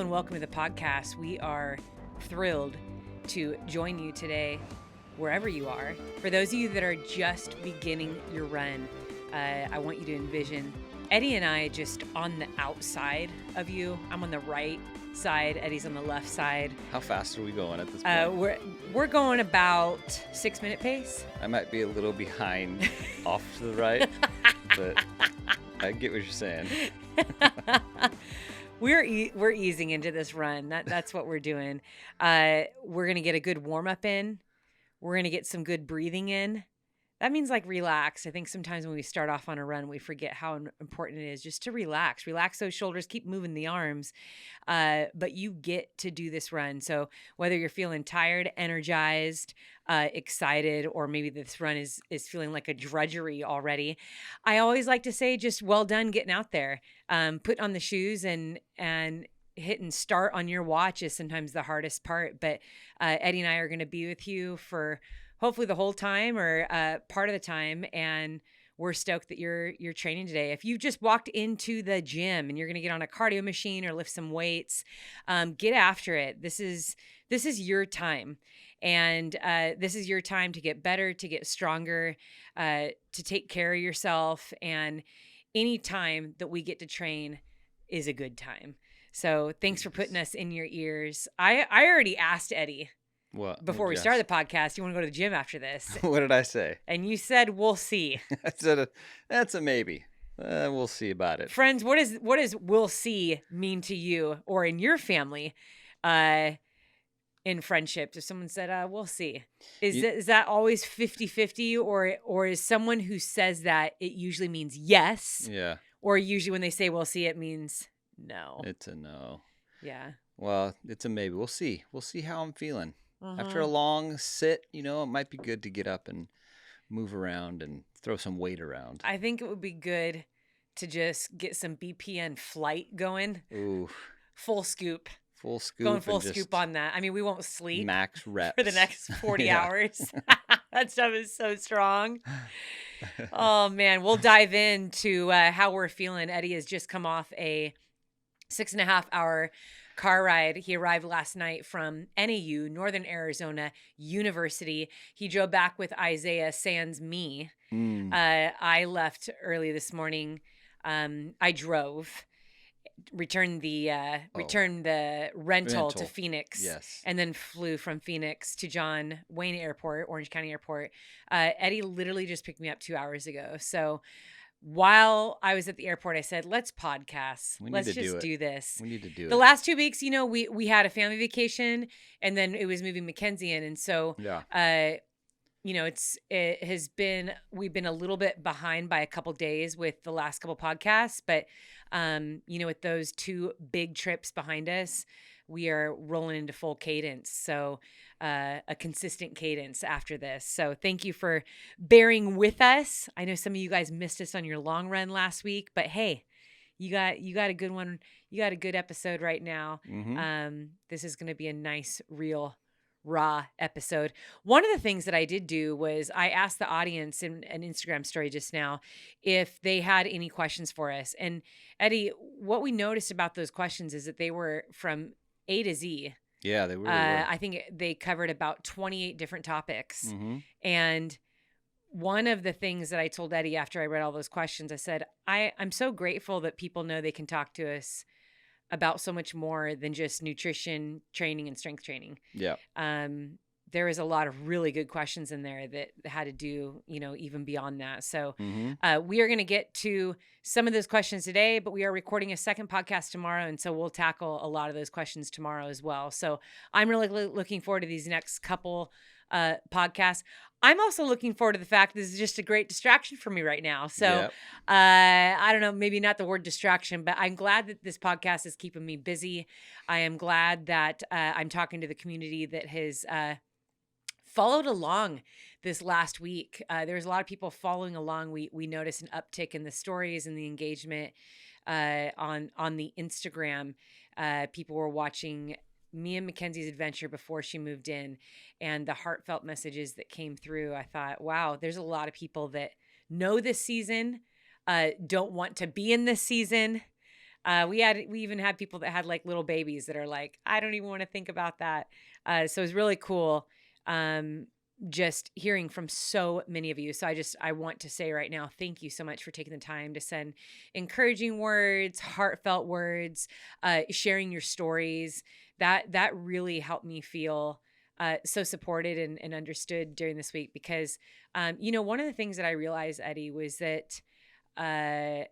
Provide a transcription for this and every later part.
and welcome to the podcast. We are thrilled to join you today, wherever you are. For those of you that are just beginning your run, I want you to envision Eddie and I just on the outside of you. I'm on the right side. Eddie's on the left side. How fast are we going at this point? We're going about 6-minute pace. I might be a little behind off to the right, but I get what you're saying. We're easing into this run. That's what we're doing. We're gonna get a good warm up in. We're gonna get some good breathing in. That means like relax. I think sometimes when we start off on a run, we forget how important it is just to relax. Relax those shoulders, keep moving the arms. But you get to do this run. So whether you're feeling tired, energized, excited, or maybe this run is feeling like a drudgery already, I always like to say just well done getting out there. Put on the shoes and hitting start on your watch is sometimes the hardest part. But Eddie and I are going to be with you for hopefully the whole time or part of the time. And we're stoked that you're training today. If you just walked into the gym and you're going to get on a cardio machine or lift some weights, get after it. This is your time. And this is your time to get better, to get stronger, to take care of yourself. And any time that we get to train is a good time. So thanks for putting us in your ears. I already asked Eddie. What? Before we started the podcast, you want to go to the gym after this? What did I say? And you said, we'll see. I said, that's a maybe. We'll see about it. Friends, what does we'll see mean to you or in your family in friendships? If someone said, we'll see, is that always 50-50 or is someone who says that it usually means yes? Yeah. Or usually when they say we'll see, it means no. It's a no. Yeah. Well, it's a maybe. We'll see. We'll see how I'm feeling. Uh-huh. After a long sit, it might be good to get up and move around and throw some weight around. I think it would be good to just get some BPN flight going. Ooh. Full scoop. Full scoop. Going full scoop on that. I mean, we won't sleep. Max reps. For the next 40 hours. That stuff is so strong. Oh, man. We'll dive into how we're feeling. Eddie has just come off a 6.5-hour car ride. He arrived last night from NAU, Northern Arizona University. He drove back with Isaiah sans me. I left early this morning. I drove, returned the rental to Phoenix. Yes. And then flew from Phoenix to John Wayne Airport, Orange County Airport. Eddie literally just picked me up 2 hours ago. So while I was at the airport, I said, let's podcast. Let's just do this. We need to do it. The last 2 weeks, we had a family vacation and then it was moving Mackenzie in. And so, we've been a little bit behind by a couple days with the last couple podcasts, but, with those 2 big trips behind us, we are rolling into full cadence. So, a consistent cadence after this. So thank you for bearing with us. I know some of you guys missed us on your long run last week, but hey, you got a good one. You got a good episode right now. Mm-hmm. This is going to be a nice, real, raw episode. One of the things that I did do was I asked the audience in an Instagram story just now if they had any questions for us. And Eddie, what we noticed about those questions is that they were from A to Z. Yeah, they really were. I think they covered about 28 different topics. Mm-hmm. And one of the things that I told Eddie after I read all those questions, I said, I'm so grateful that people know they can talk to us about so much more than just nutrition training and strength training. Yeah. There was a lot of really good questions in there that had to do, even beyond that. So we are going to get to some of those questions today, but we are recording a second podcast tomorrow. And so we'll tackle a lot of those questions tomorrow as well. So I'm really looking forward to these next couple podcasts. I'm also looking forward to the fact that this is just a great distraction for me right now. So I don't know, maybe not the word distraction, but I'm glad that this podcast is keeping me busy. I am glad that I'm talking to the community that has followed along this last week. There's a lot of people following along. We noticed an uptick in the stories and the engagement on the Instagram. People were watching me and Mackenzie's adventure before she moved in, and the heartfelt messages that came through. I thought, wow, there's a lot of people that know this season, don't want to be in this season, We even had people that had like little babies that are like, I don't even want to think about that. So it was really cool. Just hearing from so many of you. So I want to say right now, thank you so much for taking the time to send encouraging words, heartfelt words, sharing your stories. That really helped me feel so supported and understood during this week because, one of the things that I realized, Eddie, was that uh,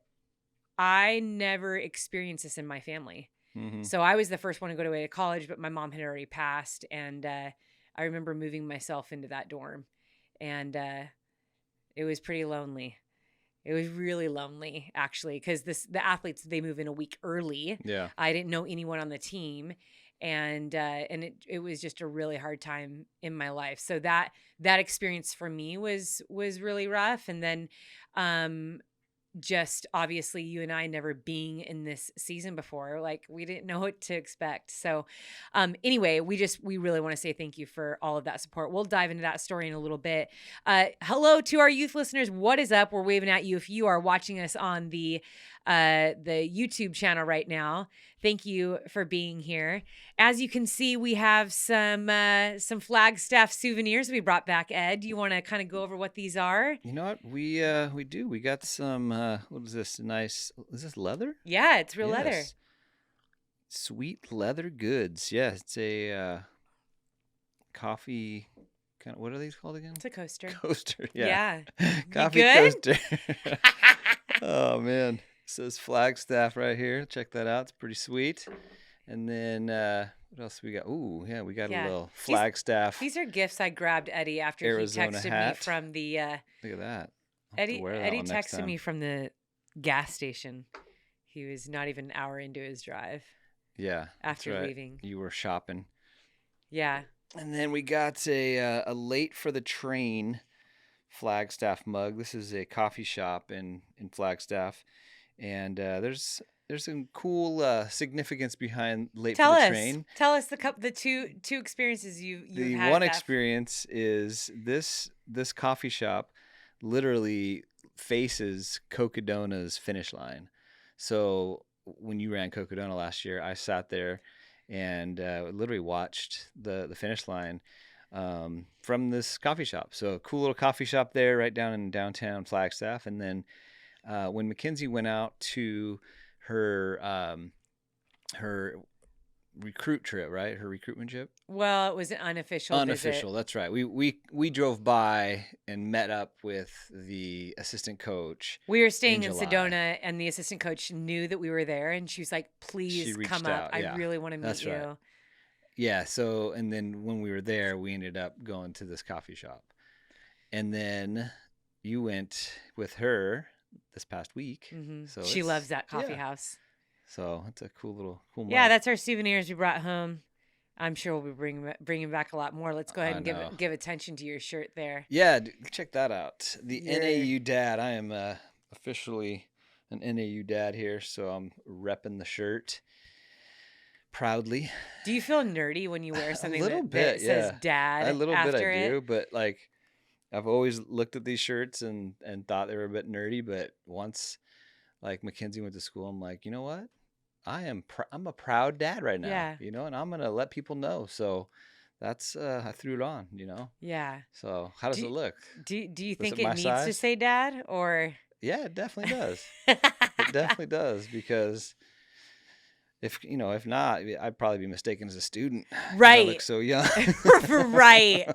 I never experienced this in my family. Mm-hmm. So I was the first one to go away to college, but my mom had already passed. And I remember moving myself into that dorm. And it was pretty lonely. It was really lonely, actually, because the athletes, they move in a week early. Yeah. I didn't know anyone on the team. And it was just a really hard time in my life. So that experience for me was really rough. And then just obviously you and I never being in this season before, like we didn't know what to expect. So anyway, we really want to say thank you for all of that support. We'll dive into that story in a little bit. Hello to our youth listeners. What is up? We're waving at you if you are watching us on the YouTube channel right now. Thank you for being here. As you can see, we have some Flagstaff souvenirs we brought back. Ed, do you want to kind of go over what these are? You know what? We do. We got some what is this? Nice. Is this leather? Yeah, it's real leather. Yes. Sweet leather goods. Yeah, it's a coffee kind of, what are these called again? It's a coaster. Coaster. Yeah. Yeah. Coffee good? coaster. Oh man. It says Flagstaff right here. Check that out. It's pretty sweet. And then what else we got? Ooh, yeah, we got a Yeah. little Flagstaff These are gifts I grabbed Eddie after Arizona he texted hat. me from the Look at that. I'll have to wear that Eddie one next texted time. me from the gas station. He was not even an hour into his drive Yeah. after that's right. leaving. You were shopping. Yeah. And then we got a late for the train Flagstaff mug. This is a coffee shop in Flagstaff, and there's some cool significance behind late for the train. Tell us the two experiences you've The had. one experience is this coffee shop literally faces Cocodona's finish line. So when you ran Cocodona last year, I sat there and literally watched the finish line from this coffee shop. So a cool little coffee shop there right down in downtown Flagstaff. And then when Mackenzie went out to her her recruit trip, right? Her recruitment trip. Well, it was an unofficial Unofficial, visit. that's right. We drove by and met up with the assistant coach. We were staying in July. Sedona, and the assistant coach knew that we were there, and she was like, "Please come up. out, yeah. I really want to meet That's you." right. Yeah. So, and then when we were there, we ended up going to this coffee shop, and then you went with her this past week. Mm-hmm. So she loves that coffee house. So it's a cool mug. Yeah, that's our souvenirs we brought home. I'm sure we'll be bringing back a lot more. Let's go ahead and give attention to your shirt there. Yeah, check that out. The NAU dad. I am officially an NAU dad here, so I'm repping the shirt proudly. Do you feel nerdy when you wear something that says dad? A little bit I do, it? but like I've always looked at these shirts and thought they were a bit nerdy, but once like Mackenzie went to school, I'm like, you know what? I'm a proud dad right now, and I'm going to let people know. So that's, I threw it on, Yeah. So how does it look? Do you think it needs to say dad or? Yeah, it definitely does. It definitely does, because if not, I'd probably be mistaken as a student. Right. I look so young. Right.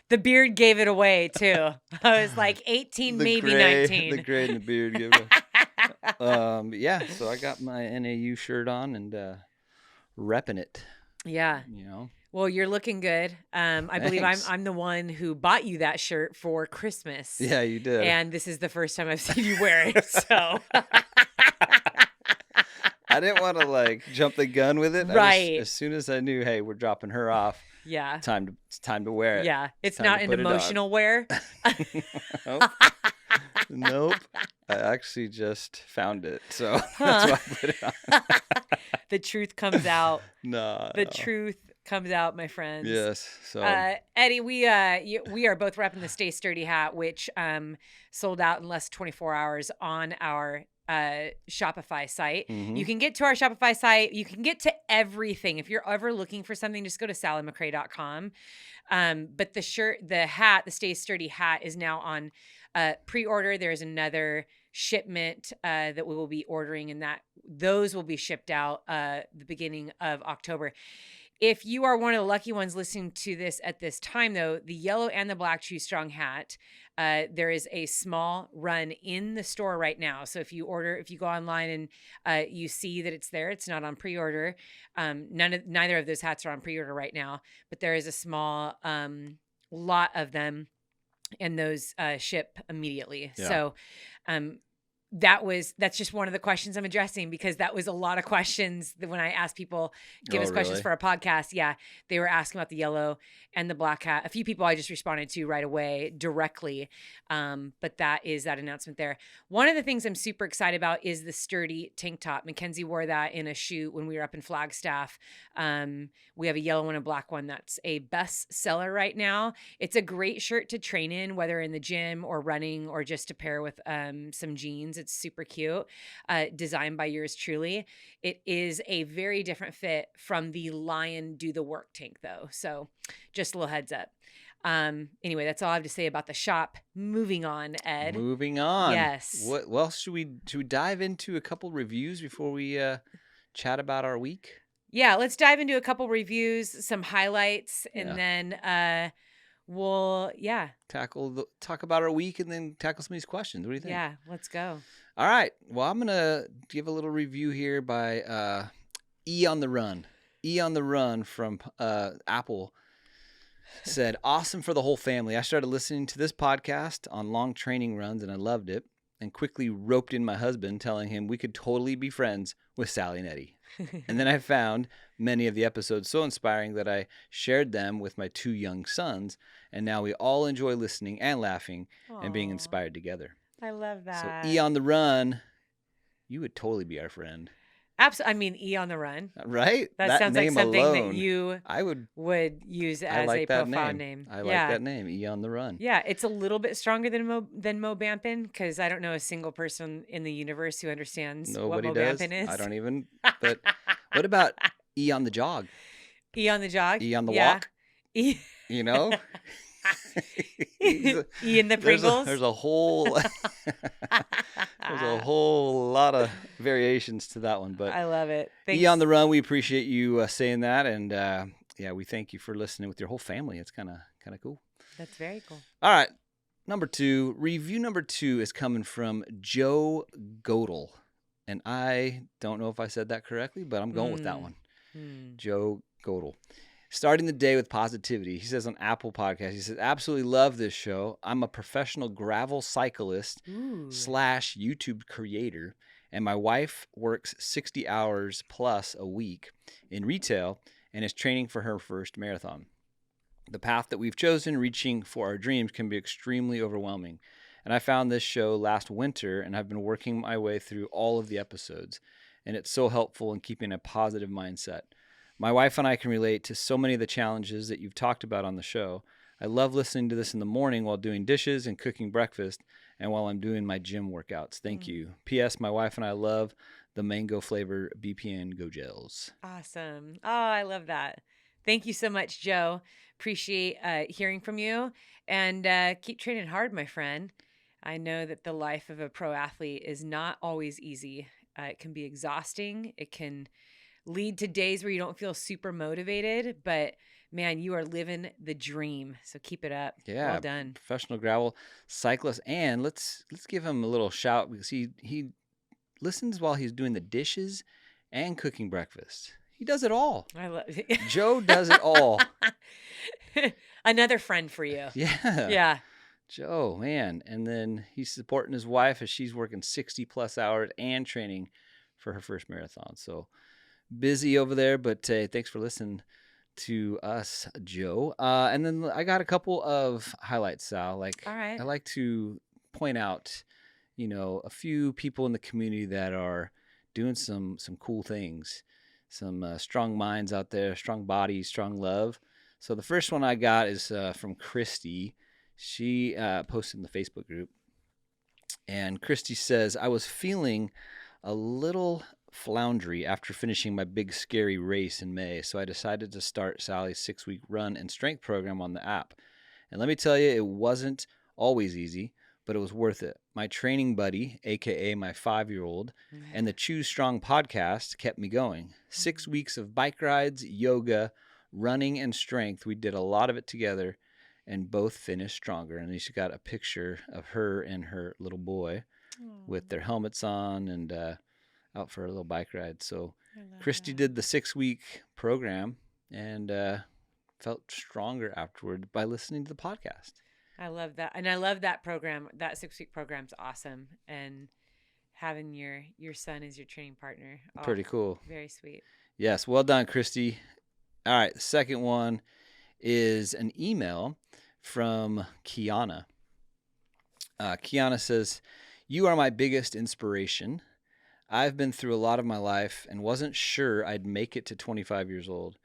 The beard gave it away too. I was like 18, maybe 19. The gray and the beard give it away. Yeah, so I got my NAU shirt on and repping it. Yeah. Well, you're looking good. I believe I'm the one who bought you that shirt for Christmas. Yeah, you did. And this is the first time I've seen you wear it. So I didn't want to like jump the gun with it. Right. As soon as I knew, hey, we're dropping her off. Yeah. It's time to wear it. Yeah. It's not an emotional wear. Nope. I actually just found it, so that's why I put it on. The truth comes out. No. Truth comes out, my friends. Yes. So Eddie, we are both repping the Stay Sturdy hat, which sold out in less than 24 hours on our Shopify site. Mm-hmm. You can get to our Shopify site. You can get to everything. If you're ever looking for something, just go to SallyMcRae.com. But the Stay Sturdy hat is now on pre-order. There's another shipment that we will be ordering, and those will be shipped out the beginning of October. If you are one of the lucky ones listening to this at this time, though, the yellow and the black True Strong hat, there is a small run in the store right now. So if you go online and you see that it's there, it's not on pre-order. Neither of those hats are on pre-order right now, but there is a small lot of them, and those ship immediately. Yeah. So that's just one of the questions I'm addressing, because that was a lot of questions that when I asked people, give us questions really? for a podcast. Yeah. They were asking about the yellow and the black hat. A few people I just responded to right away directly. But that is that announcement there. One of the things I'm super excited about is the sturdy tank top. Mackenzie wore that in a shoot when we were up in Flagstaff. We have a yellow one and a black one. That's a best seller right now. It's a great shirt to train in, whether in the gym or running or just to pair with some jeans. It's super cute. Designed by yours truly. It is a very different fit from the Lion Do the Work tank, though. So just a little heads up. Anyway, that's all I have to say about the shop. Moving on, Ed. Moving on. Yes. Well, should we dive into a couple reviews before we chat about our week? Yeah, let's dive into a couple reviews, some highlights, and then we'll talk about our week and then tackle some of these questions. What do you think? Yeah, let's go. All right. Well, I'm gonna give a little review here by E on the Run. E on the Run from Apple said, "Awesome for the whole family. I started listening to this podcast on long training runs and I loved it, and quickly roped in my husband, telling him we could totally be friends with Sally and Eddie. And then I found many of the episodes so inspiring that I shared them with my 2 young sons, and now we all enjoy listening and laughing and being inspired together." I love that. So E on the Run, you would totally be our friend. Absolutely. I mean, E on the Run. Right? That sounds like name something alone, that you would use as a profound name. I like that name, E on the Run. Yeah, it's a little bit stronger than Mo Bampin, because I don't know a single person in the universe who understands what Mo Bampin is. I don't even. But what about E on the Jog? E on the Jog? E on the Walk? E. You know? E in the Pringles? There's a whole lot of variations to that one, but I love it. Thanks. E on the Run, we appreciate you saying that, and we thank you for listening with your whole family. It's kind of cool. That's very cool. All right, review number 2 is coming from Joe Godel, and I don't know if I said that correctly, but I'm going with that one. Joe Godel. Starting the day with positivity. He says on Apple Podcast, he says, "Absolutely love this show. I'm a professional gravel cyclist / YouTube creator, and my wife works 60 hours plus a week in retail and is training for her first marathon. The path that we've chosen reaching for our dreams can be extremely overwhelming. And I found this show last winter, and I've been working my way through all of the episodes, and it's so helpful in keeping a positive mindset. My wife and I can relate to so many of the challenges that you've talked about on the show. I love listening to this in the morning while doing dishes and cooking breakfast and while I'm doing my gym workouts. Thank you. P.S. My wife and I love the mango flavor BPN Go Gels." Awesome. Oh, I love that. Thank you so much, Joe. Appreciate hearing from you, and keep training hard, my friend. I know that the life of a pro athlete is not always easy. It can be exhausting. It can lead to days where you don't feel super motivated, but man, you are living the dream. So keep it up. Yeah, well done. Professional gravel cyclist, and let's give him a little shout because he listens while he's doing the dishes and cooking breakfast. He does it all. I love Joe does it all. Another friend for you. Yeah. Joe, man. And then he's supporting his wife as she's working 60 plus hours and training for her first marathon. So busy over there, but thanks for listening to us, Joe. And then I got a couple of highlights, Sal. All right. I like to point out, a few people in the community that are doing some cool things, some strong minds out there, strong bodies, strong love. So the first one I got is from Christy. She posted in the Facebook group, And Christy says, I was feeling a little floundery after finishing my big scary race in May, so I decided to start Sally's 6-week run and strength program on the app. And let me tell you, it wasn't always easy, but it was worth it. My training buddy, aka my 5-year-old, and the Choose Strong podcast kept me going. 6 weeks of bike rides, yoga, running, and strength. We did a lot of it together and both finished stronger. And she's got a picture of her and her little boy with their helmets on and out for a little bike ride. So Christy did the 6-week program and felt stronger afterward by listening to the podcast. I love that. And I love that program. That 6-week program's awesome. And having your son as your training partner. Oh, pretty cool. Very sweet. Yes. Well done, Christy. All right. The second one is an email from Kiana. Kiana says, you are my biggest inspiration. I've been through a lot of my life and wasn't sure I'd make it to 25 years old.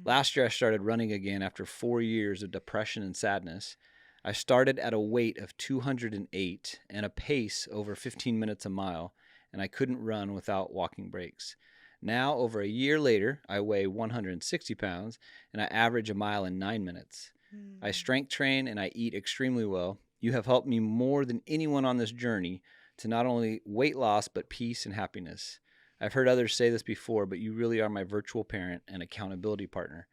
Last year, I started running again after 4 years of depression and sadness. I started at a weight of 208 and a pace over 15 minutes a mile, and I couldn't run without walking breaks. Now, over a year later, I weigh 160 pounds, and I average a mile in 9 minutes. I strength train, and I eat extremely well. You have helped me more than anyone on this journey to not only weight loss, but peace and happiness. I've heard others say this before, but you really are my virtual parent and accountability partner.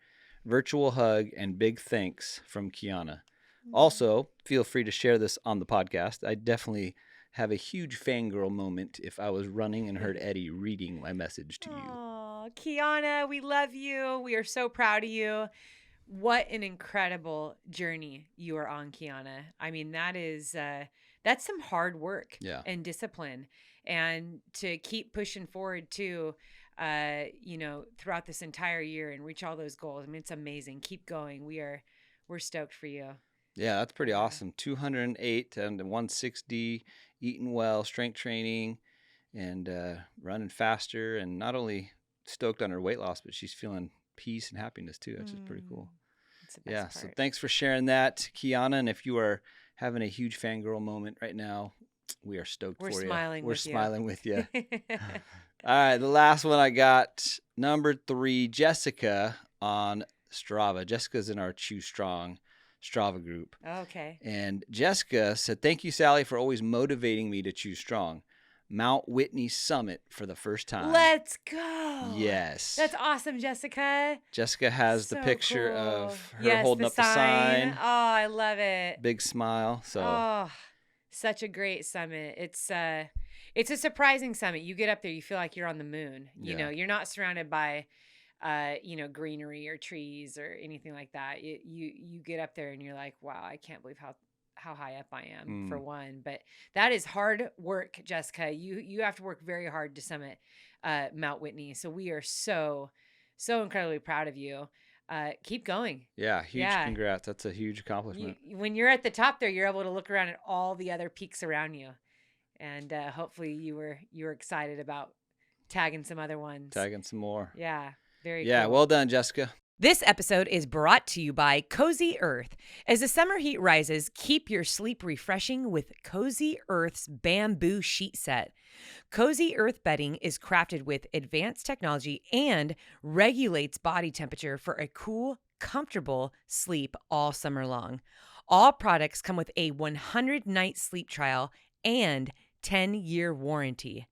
Virtual hug and big thanks from Kiana. Also, feel free to share this on the podcast. I definitely have a huge fangirl moment if I was running and heard Eddie reading my message to you. Oh, Kiana, we love you. We are so proud of you. What an incredible journey you are on, Kiana. I mean, that's some hard work and discipline. And to keep pushing forward too, throughout this entire year and reach all those goals. I mean, it's amazing. Keep going. We're stoked for you. Yeah, that's pretty awesome. 208 and 160, eating well, strength training, and running faster. And not only stoked on her weight loss, but she's feeling peace and happiness too. That's just pretty cool. That's the best part. So thanks for sharing that, Kiana. And if you are having a huge fangirl moment right now, we are stoked for you. We're smiling with you. All right, the last one I got, number 3, Jessica on Strava. Jessica's in our Choose Strong Strava group. Okay. And Jessica said, thank you, Sally, for always motivating me to choose strong. Mount Whitney Summit for the first time. Let's go. Yes. That's awesome, Jessica. Jessica has the picture of her holding up the sign. Oh, I love it. Big smile. So such a great summit. It's a surprising summit. You get up there, you feel like you're on the moon. You know, you're not surrounded by greenery or trees or anything like that. You get up there and you're like, wow, I can't believe how high up I am, for one. But that is hard work, Jessica. You have to work very hard to summit Mount Whitney. So we are so incredibly proud of you. Keep going. Yeah, huge congrats. That's a huge accomplishment. When you're at the top there, you're able to look around at all the other peaks around you. And hopefully you were excited about tagging some other ones. Tagging some more. Yeah. Very cool. Well done, Jessica. This episode is brought to you by Cozy Earth. As the summer heat rises, keep your sleep refreshing with Cozy Earth's bamboo sheet set. Cozy Earth bedding is crafted with advanced technology and regulates body temperature for a cool, comfortable sleep all summer long. All products come with a 100-night sleep trial and 10-year warranty.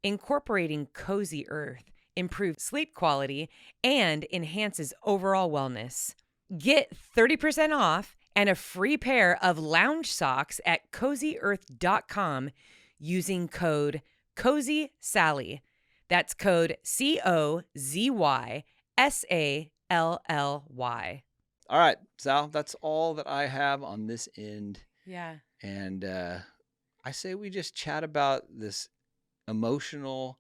Incorporating Cozy Earth improves sleep quality and enhances overall wellness. Get 30% off and a free pair of lounge socks at CozyEarth.com using code CozySally. That's code CozySally. All right, Sal, that's all that I have on this end. Yeah. And I say we just chat about this emotional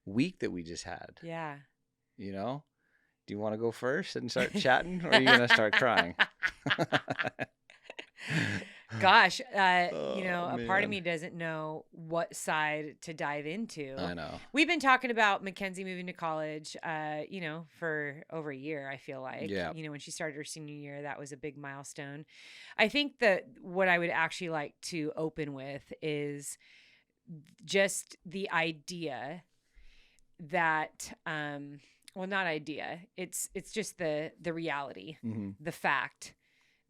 week that we just had. Yeah. You know, do you want to go first and start chatting, or are you going to start crying? Gosh, a part of me doesn't know what side to dive into. I know. We've been talking about Mackenzie moving to college, for over a year, I feel like. Yeah. When she started her senior year, that was a big milestone. I think that what I would actually like to open with is just the idea that, well, not idea, it's just the reality, Mm-hmm. the fact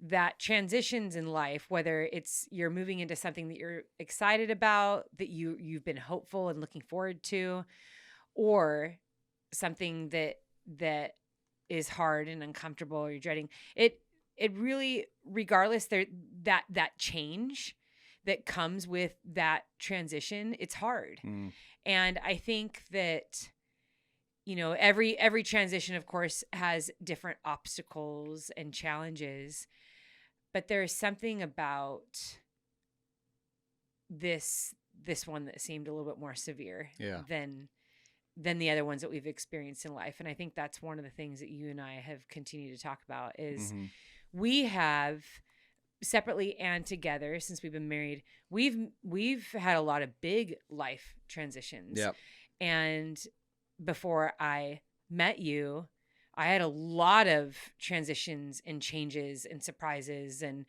that transitions in life, whether it's you're moving into something that you're excited about, that you've been hopeful and looking forward to, or something that is hard and uncomfortable or you're dreading it, it really, regardless, there, that change that comes with that transition, it's hard. Mm. And I think that, every transition, of course, has different obstacles and challenges, but there's something about this one that seemed a little bit more severe Yeah. than the other ones that we've experienced in life. And I think that's one of the things that you and I have continued to talk about is Mm-hmm. we have, separately and together, since we've been married, we've had a lot of big life transitions. Yep. And before I met you, I had a lot of transitions and changes and surprises, and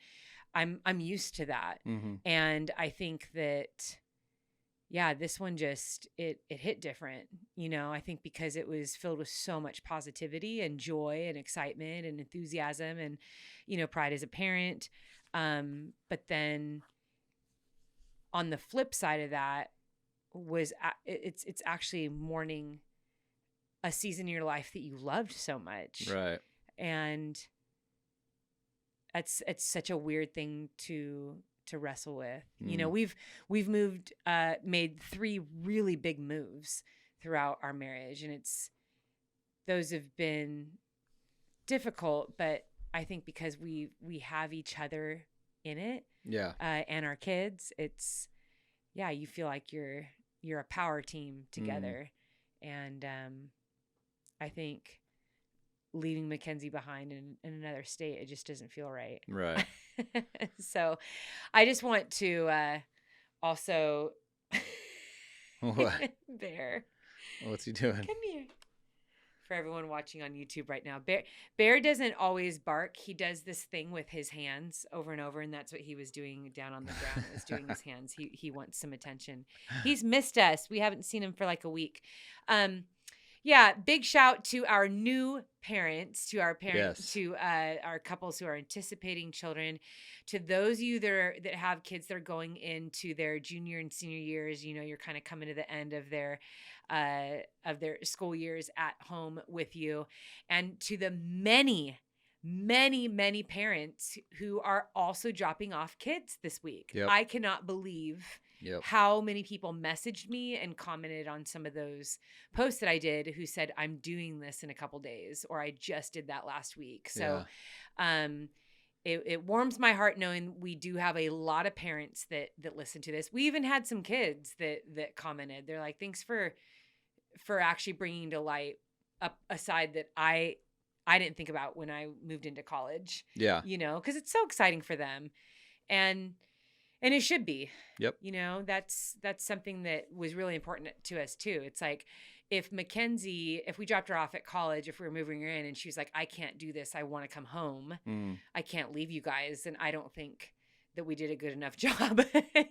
I'm used to that. Mm-hmm. And I think that, yeah, this one just it hit different. I think because it was filled with so much positivity and joy and excitement and enthusiasm and, pride as a parent. But then on the flip side of that was it's actually mourning a season in your life that you loved so much. Right. And it's such a weird thing to wrestle with. Mm. We've made 3 really big moves throughout our marriage, and those have been difficult, but I think because we have each other in it, Yeah. and our kids, yeah, you feel like you're a power team together. And I think leaving Mackenzie behind in another state, it just doesn't feel right. Right. So I just want to also What? Bear, What's he doing? come here. For everyone watching on YouTube right now, Bear doesn't always bark. He does this thing with his hands over and over, and that's what he was doing down on the ground, was doing his hands. He wants some attention. He's missed us. We haven't seen him for like a week. Yeah, big shout to our new parents, to our parents, Yes. to our couples who are anticipating children, to those of you that have kids that are going into their junior and senior years. You're kind of coming to the end of their school years at home with you, and to the many, many, many parents who are also dropping off kids this week. Yep. I cannot believe Yep. how many people messaged me and commented on some of those posts that I did, who said, I'm doing this in a couple days, or I just did that last week. So, it warms my heart knowing we do have a lot of parents that listen to this. We even had some kids that commented. They're like, thanks for actually bringing to light a side that I didn't think about when I moved into college. Yeah. Because it's so exciting for them. And it should be. Yep. That's something that was really important to us too. It's like, if we dropped her off at college, if we were moving her in and she was like, I can't do this, I want to come home, I can't leave you guys, and I don't think that we did a good enough job,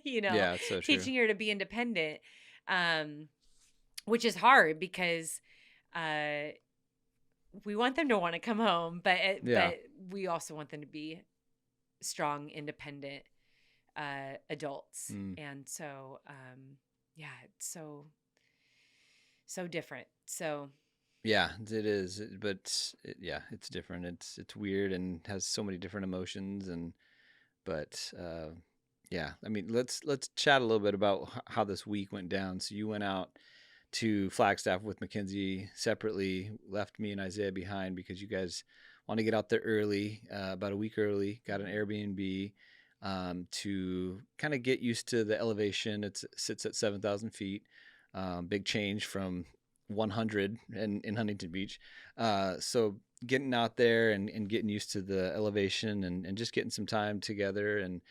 Yeah, it's so true. teaching her to be independent, which is hard because we want them to want to come home, but we also want them to be strong, independent adults. And so it's so different. So yeah, it is, but it's different. It's weird and has so many different emotions, but I mean, let's chat a little bit about how this week went down. So you went out to Flagstaff with Mackenzie separately, left me and Isaiah behind because you guys want to get out there early, about a week early, got an Airbnb to kind of get used to the elevation. It sits at 7,000 feet. Big change from 100 in Huntington Beach. So getting out there and getting used to the elevation and just getting some time together and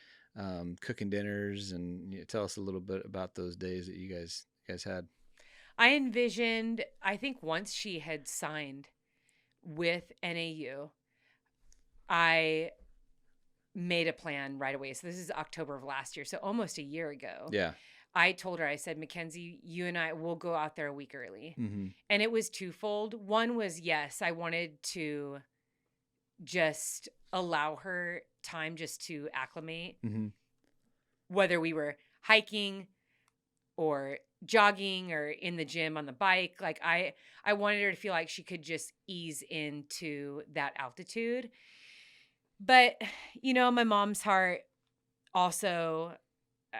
cooking dinners, and tell us a little bit about those days that you guys had. I envisioned, I think once she had signed with NAU, I made a plan right away. So this is October of last year, so almost a year ago. Yeah. I told her, I said, Mackenzie, you and I will go out there a week early. Mm-hmm. And it was twofold. One was, yes, I wanted to just allow her time just to acclimate, Mm-hmm. whether we were hiking or jogging or in the gym on the bike. Like I wanted her to feel like she could just ease into that altitude. But, my mom's heart also uh,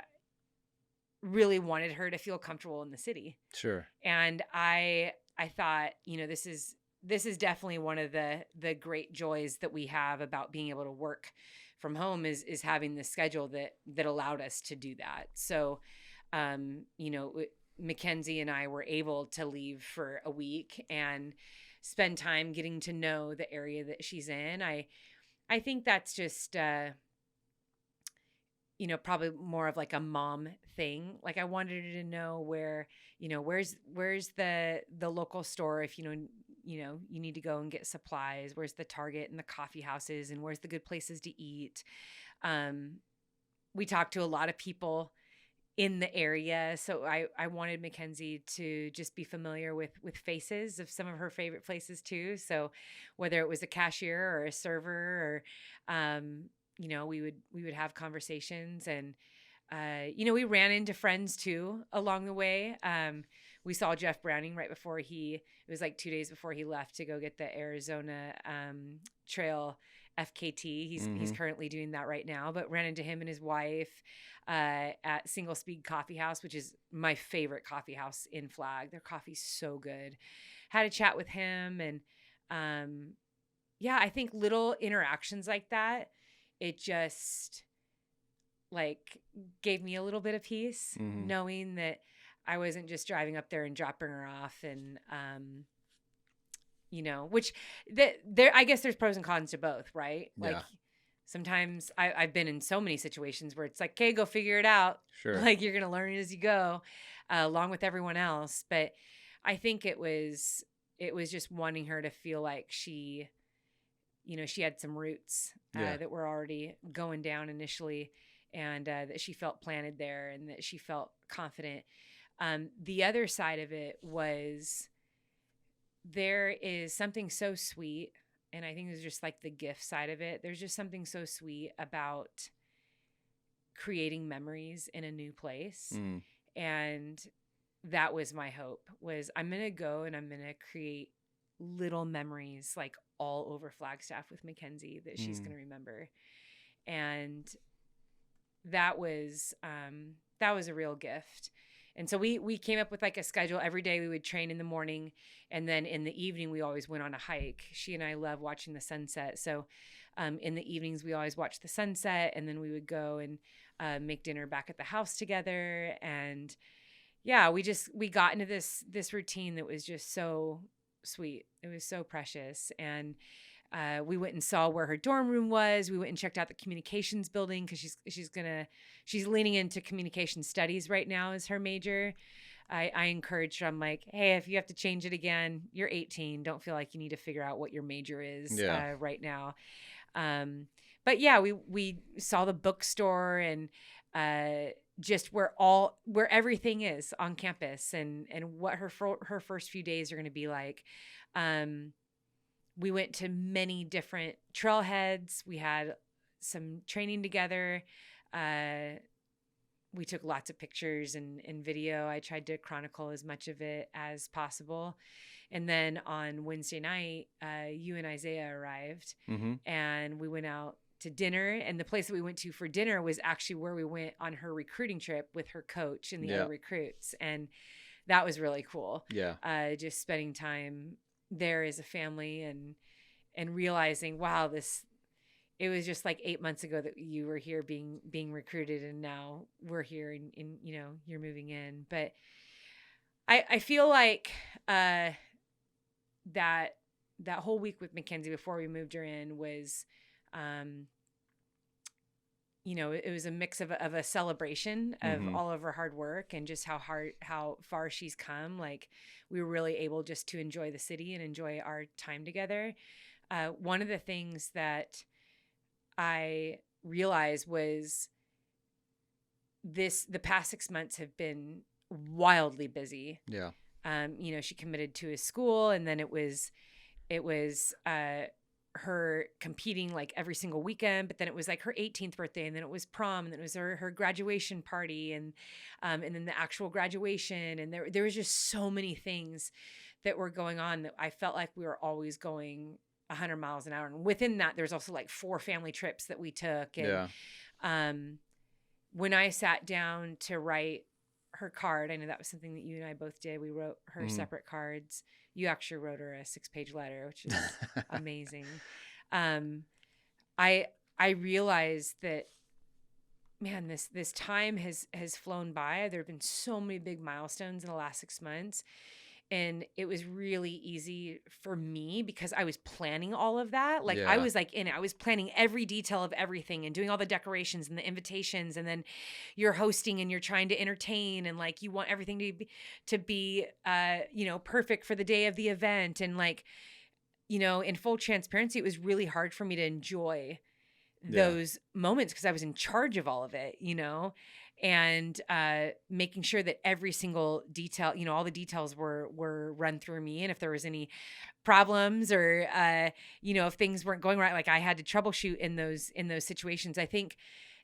really wanted her to feel comfortable in the city. Sure. And I thought, this is definitely one of the great joys that we have about being able to work from home is having the schedule that allowed us to do that. So, Mackenzie and I were able to leave for a week and spend time getting to know the area that she's in. I think that's just probably more of like a mom thing. Like I wanted her to know where, where's the local store if you need to go and get supplies, where's the Target and the coffee houses and where's the good places to eat. Um we talked to a lot of people in the area, so I wanted Mackenzie to just be familiar with faces of some of her favorite places too. So whether it was a cashier or a server or we would have conversations. And we ran into friends too along the way. We saw Jeff Browning right before it was like 2 days before he left to go get the Arizona Trail FKT. He's Mm-hmm. currently doing that right now, but ran into him and his wife at Single Speed Coffee House, which is my favorite coffee house in Flag. Their coffee's so good. Had a chat with him, and yeah, I think little interactions like that, it just like gave me a little bit of peace Mm-hmm. knowing that I wasn't just driving up there and dropping her off. And which there I guess there's pros and cons to both, right? Like Yeah. sometimes I've been in so many situations where it's like, okay, go figure it out. Sure. Like you're gonna learn as you go, along with everyone else. But I think it was just wanting her to feel like she had some roots Yeah. that were already going down initially, and that she felt planted there and that she felt confident. The other side of it was there is something so sweet, and I think it's just like the gift side of it. There's just something so sweet about creating memories in a new place. Mm. And that was my hope, was I'm going to go and I'm going to create little memories like all over Flagstaff with Mackenzie that she's Mm. going to remember. And that was a real gift. And so we came up with like a schedule. Every day we would train in the morning, and then in the evening we always went on a hike. She and I love watching the sunset. So in the evenings we always watched the sunset, and then we would go and make dinner back at the house together. And yeah, we got into this routine that was just so sweet. It was so precious. And we went and saw where her dorm room was. We went and checked out the communications building because she's leaning into communication studies right now as her major. I encouraged her. I'm like, hey, if you have to change it again, you're 18. Don't feel like you need to figure out what your major is Yeah. right now. Um, but yeah, we saw the bookstore and just where everything is on campus, and what her first few days are going to be like. We went to many different trailheads. We had some training together. We took lots of pictures and video. I tried to chronicle as much of it as possible. And then on Wednesday night, you and Isaiah arrived, Mm-hmm. and we went out to dinner. And the place that we went to for dinner was actually where we went on her recruiting trip with her coach and the Yeah. other recruits. And that was really cool. Yeah. Just spending time there as a family, and realizing, wow, it was just like 8 months ago that you were here being recruited, and now we're here, and you're moving in. But I feel like that whole week with Mackenzie before we moved her in was it was a mix of a celebration of Mm-hmm. all of her hard work and just how far she's come. Like we were really able just to enjoy the city and enjoy our time together. One of the things that I realized was the past 6 months have been wildly busy. Yeah. She committed to a school, and then it was her competing like every single weekend, but then it was like her 18th birthday, and then it was prom, and then it was her graduation party, and then the actual graduation, and there was just so many things that were going on that I felt like we were always going 100 miles an hour. And within that, there's also like 4 family trips that we took. And Yeah. um, when I sat down to write her card, I know that was something that you and I both did. We wrote her Mhm. separate cards. You actually wrote her a 6-page letter, which is amazing. Um, I I realized that, man, this time has flown by. There have been so many big milestones in the last 6 months, and it was really easy for me because I was planning all of that. Like I Yeah. was like in it. I was planning every detail of everything and doing all the decorations and the invitations, and then you're hosting and you're trying to entertain, and like you want everything to be perfect for the day of the event. And like, in full transparency, it was really hard for me to enjoy Yeah. those moments because I was in charge of all of it, and making sure that every single detail, all the details were run through me. And if there was any problems, or if things weren't going right, like I had to troubleshoot in those situations. I think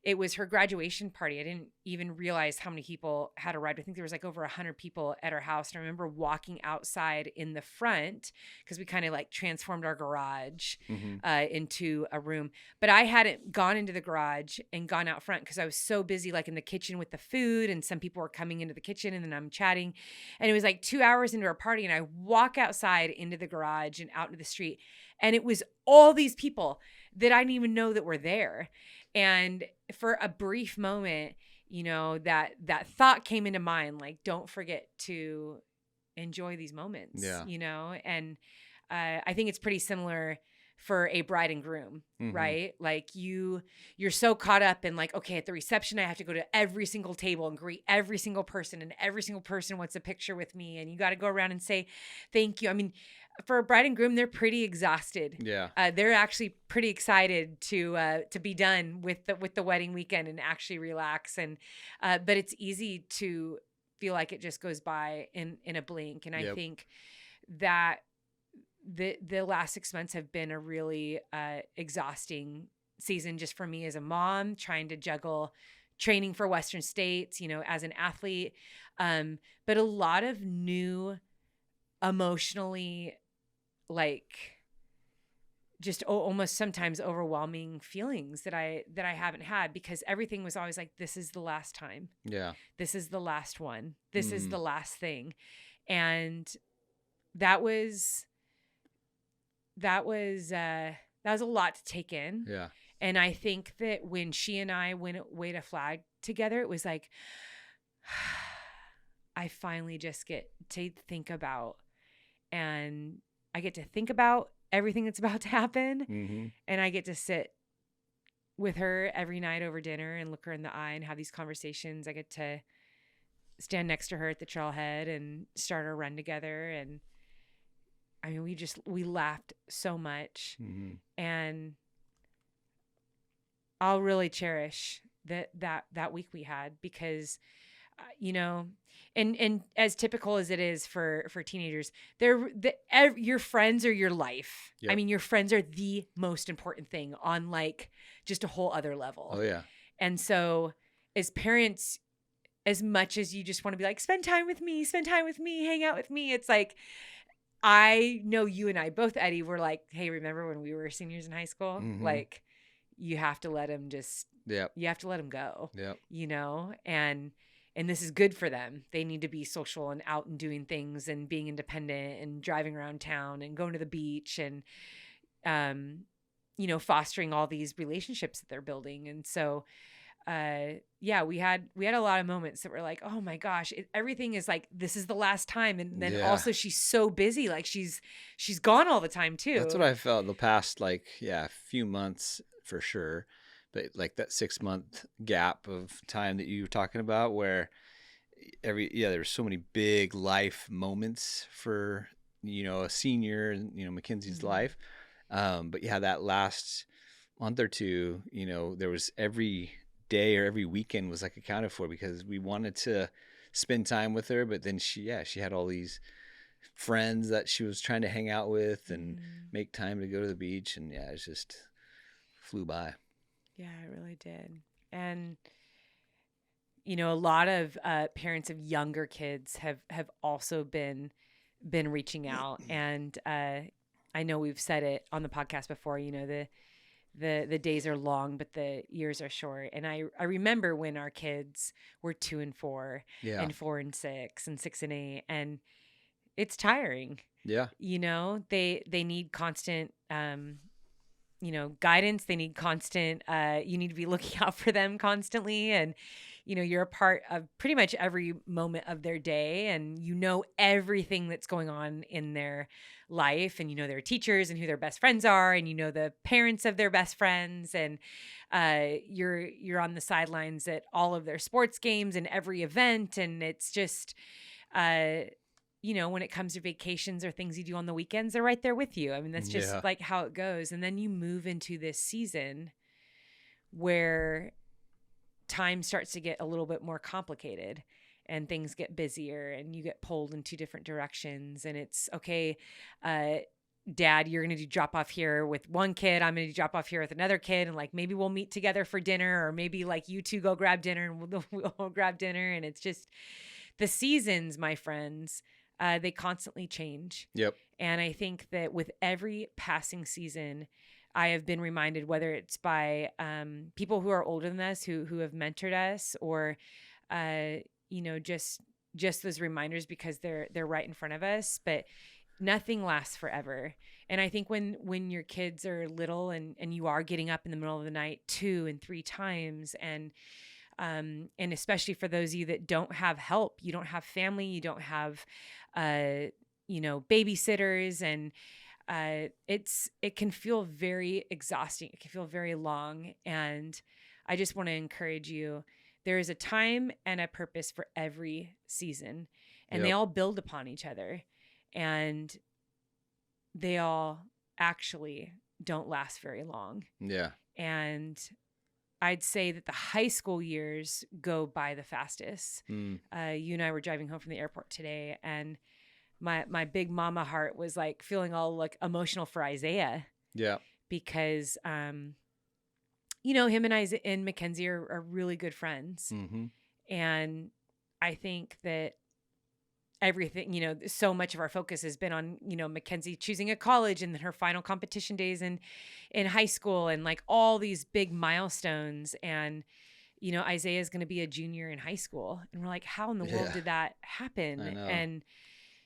it was her graduation party. I didn't even realize how many people had arrived. I think there was like over 100 people at her house. And I remember walking outside in the front because we kind of like transformed our garage Mhm. into a room. But I hadn't gone into the garage and gone out front because I was so busy like in the kitchen with the food, and some people were coming into the kitchen, and then I'm chatting. And it was like 2 hours into our party, and I walk outside into the garage and out into the street, and it was all these people that I didn't even know that were there. And for a brief moment, that thought came into mind, like, don't forget to enjoy these moments, Yeah. and I think it's pretty similar for a bride and groom, Mhm. right? Like you're so caught up in like, okay, at the reception, I have to go to every single table and greet every single person, and every single person wants a picture with me, and you got to go around and say thank you. I mean, for a bride and groom, they're pretty exhausted. Yeah. They're actually pretty excited to be done with the wedding weekend and actually relax. And but it's easy to feel like it just goes by in a blink. And I Yep. think that the last 6 months have been a really exhausting season just for me as a mom, trying to juggle training for Western States, as an athlete, but a lot of new emotionally, like, just almost sometimes overwhelming feelings that I haven't had, because everything was always like, this is the last time, Yeah. this is the last one, this is Mhm. the last thing. And that was that was a lot to take in. Yeah. And I think that when she and I went away to flag together, it was like, I finally just get to think about, and I get to think about everything that's about to happen, Mhm. and I get to sit with her every night over dinner and look her in the eye and have these conversations. I get to stand next to her at the trailhead and start our run together. And I mean, we laughed so much, Mhm. and I'll really cherish that week we had, because you know, and as typical as it is for teenagers, your friends are your life. I Yep. mean, your friends are the most important thing on like just a whole other level. Oh yeah. And so as parents, as much as you just want to be like, spend time with me, hang out with me, it's like, I know you and I both, Eddie, were like, hey, remember when we were seniors in high school? Mhm. Like, you have to let them just, Yep. you have to let them go, Yep. and this is good for them. They need to be social and out and doing things and being independent and driving around town and going to the beach, and, um, fostering all these relationships that they're building. And so, yeah, we had a lot of moments that were like, oh my gosh, everything is like, this is the last time. And then Yeah. also she's so busy, like she's gone all the time That's what too. I felt the past, like, yeah, few months for sure. But like that 6 month gap of time that you were talking about, where there's so many big life moments for, a senior and, Mackenzie's Mhm. life. But yeah, that last month or two, there was every day or every weekend was like accounted for because we wanted to spend time with her. But then she had all these friends that she was trying to hang out with and Mm. make time to go to the beach. And yeah, it just flew by. Yeah, it really did. And a lot of parents of younger kids have also been reaching out, and I know we've said it on the podcast before. The days are long, but the years are short. And I remember when our kids were 2 and 4, Yeah. and 4 and 6, and 6 and 8, and it's tiring. Yeah. They need constant guidance. They need constant, you need to be looking out for them constantly. And, you're a part of pretty much every moment of their day, and everything that's going on in their life, and their teachers and who their best friends are, and the parents of their best friends. And you're on the sidelines at all of their sports games and every event. And it's just, when it comes to vacations or things you do on the weekends, they're right there with you. I mean, that's just Yeah. like how it goes. And then you move into this season where time starts to get a little bit more complicated, and things get busier, and you get pulled in two different directions. And it's okay, Dad, you're going to do drop off here with one kid. I'm going to do drop off here with another kid. And like, maybe we'll meet together for dinner, or maybe like you two go grab dinner and we'll grab dinner. And it's just the seasons, my friends, they constantly change. Yep. And I think that with every passing season, I have been reminded, whether it's by people who are older than us, who have mentored us, or just those reminders because they're right in front of us. But nothing lasts forever. And I think when your kids are little, and you are getting up in the middle of the night 2 and 3 times, and especially for those of you that don't have help, you don't have family, you don't have babysitters, and it can feel very exhausting. It can feel very long. And I just want to encourage you. There is a time and a purpose for every season, and Yep. they all build upon each other, and they all actually don't last very long. Yeah. And I'd say that the high school years go by the fastest. You and I were driving home from the airport today, and my big mama heart was like feeling all like emotional for Isaiah. Yeah. Because him and Isaiah and Mackenzie are really good friends. Mm-hmm. And I think that everything, so much of our focus has been on, Mackenzie choosing a college, and then her final competition days in high school, and like all these big milestones. And, Isaiah is going to be a junior in high school. And we're like, how in the world did that happen? I know. And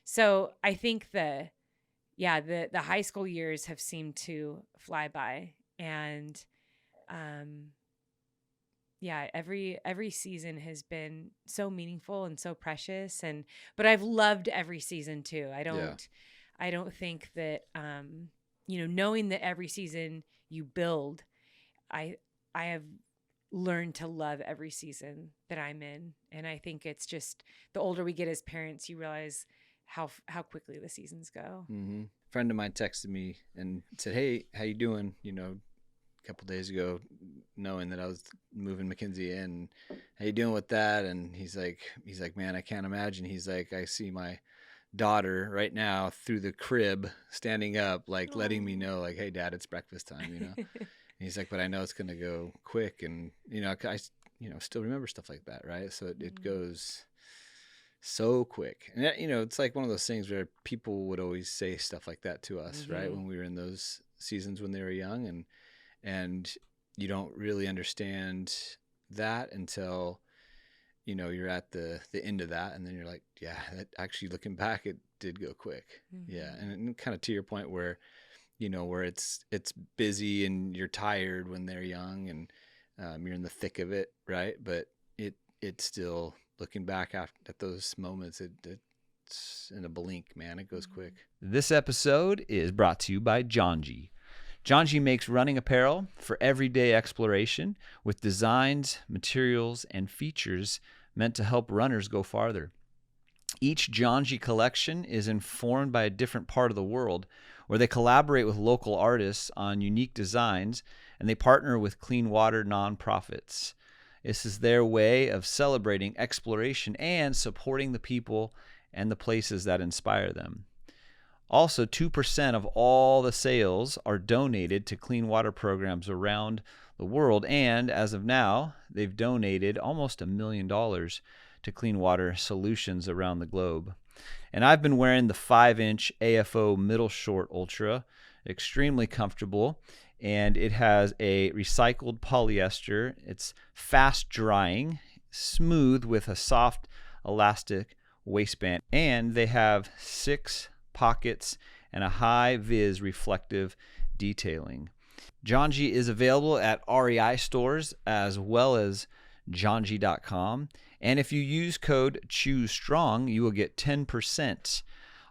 so I think the high school years have seemed to fly by. And, every season has been so meaningful and so precious, but I've loved every season too. I don't think that, knowing that every season you build, I have learned to love every season that I'm in. And I think it's just the older we get as parents, you realize how quickly the seasons go. Mm-hmm. A friend of mine texted me and said, "Hey, how you doing?" A couple days ago, knowing that I was moving Mackenzie in. How you doing with that? And he's like, man, I can't imagine. He's like, I see my daughter right now through the crib, standing up, like letting me know, like, hey, Dad, it's breakfast time. And he's like, but I know it's gonna go quick, and I still remember stuff like that, right? So it goes so quick. And it's like one of those things where people would always say stuff like that to us, right? When we were in those seasons when they were young, and you don't really understand that until you're at the end of that, and then you're like, yeah, that actually, looking back, it did go quick. Yeah. And kind of to your point where where it's busy and you're tired when they're young, and you're in the thick of it, right? But it's still, looking back at those moments, it's in a blink, man. It goes quick. This episode is brought to you by Janji. Janji makes running apparel for everyday exploration with designs, materials, and features meant to help runners go farther. Each Janji collection is informed by a different part of the world, where they collaborate with local artists on unique designs, and they partner with clean water nonprofits. This is their way of celebrating exploration and supporting the people and the places that inspire them. Also, 2% of all the sales are donated to clean water programs around the world, and as of now, they've donated almost $1 million to clean water solutions around the globe. And I've been wearing the 5-inch AFO Middle Short Ultra, extremely comfortable, and it has a recycled polyester. It's fast drying, smooth with a soft elastic waistband, and they have 6 pockets and a high vis reflective detailing. Janji is available at REI stores as well as janji.com. And if you use code CHOOSESTRONG, you will get 10%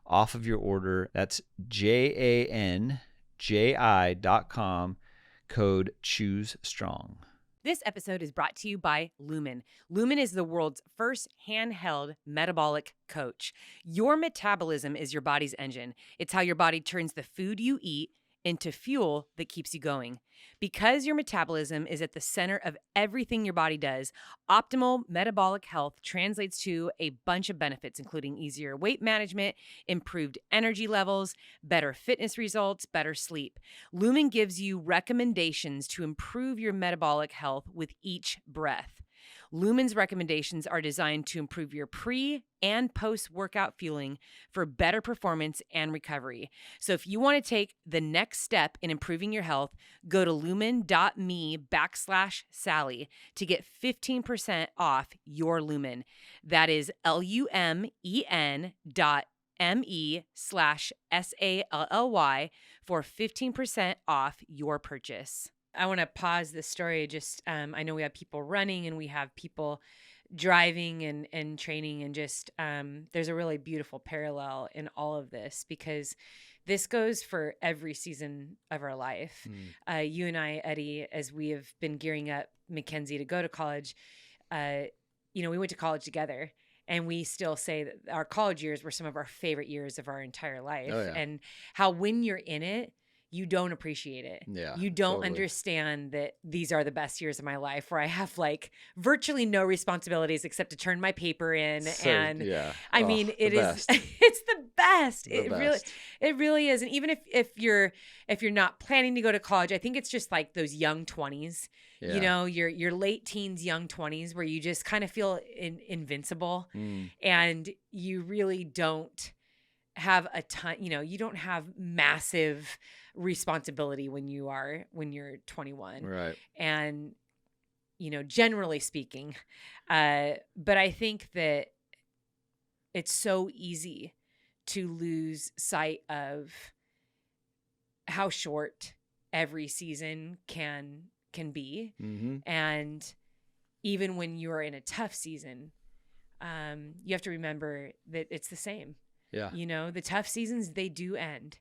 off of your order. That's JANJI.com, code CHOOSESTRONG. This episode is brought to you by Lumen. Lumen is the world's first handheld metabolic coach. Your metabolism is your body's engine. It's how your body turns the food you eat into fuel that keeps you going. Because your metabolism is at the center of everything your body does, optimal metabolic health translates to a bunch of benefits, including easier weight management, improved energy levels, better fitness results, better sleep. Lumen gives you recommendations to improve your metabolic health with each breath. Lumen's recommendations are designed to improve your pre and post-workout fueling for better performance and recovery. So if you want to take the next step in improving your health, go to lumen.me/Sally to get 15% off your Lumen. That is LUMEN.me/SALLY for 15% off your purchase. I want to pause this story. I know we have people running and we have people driving and training, and there's a really beautiful parallel in all of this, because this goes for every season of our life. You and I, Eddie, as we have been gearing up Mackenzie to go to college, we went to college together. And we still say that our college years were some of our favorite years of our entire life. Oh, yeah. And how when you're in it, you don't appreciate it. Yeah, you don't totally understand that these are the best years of my life, where I have like virtually no responsibilities except to turn my paper in. Yeah. I mean, it is, best. it's the best. The It really is. And even if you're not planning to go to college, I think it's just like those young 20s, Yeah. your late teens, young 20s, where you just kind of feel invincible, and you really don't have a ton, you don't have massive responsibility when you're 21. Right. And, generally speaking, but I think that it's so easy to lose sight of how short every season can be. Mm-hmm. And even when you're in a tough season, you have to remember that it's the same. Yeah. The tough seasons, they do end.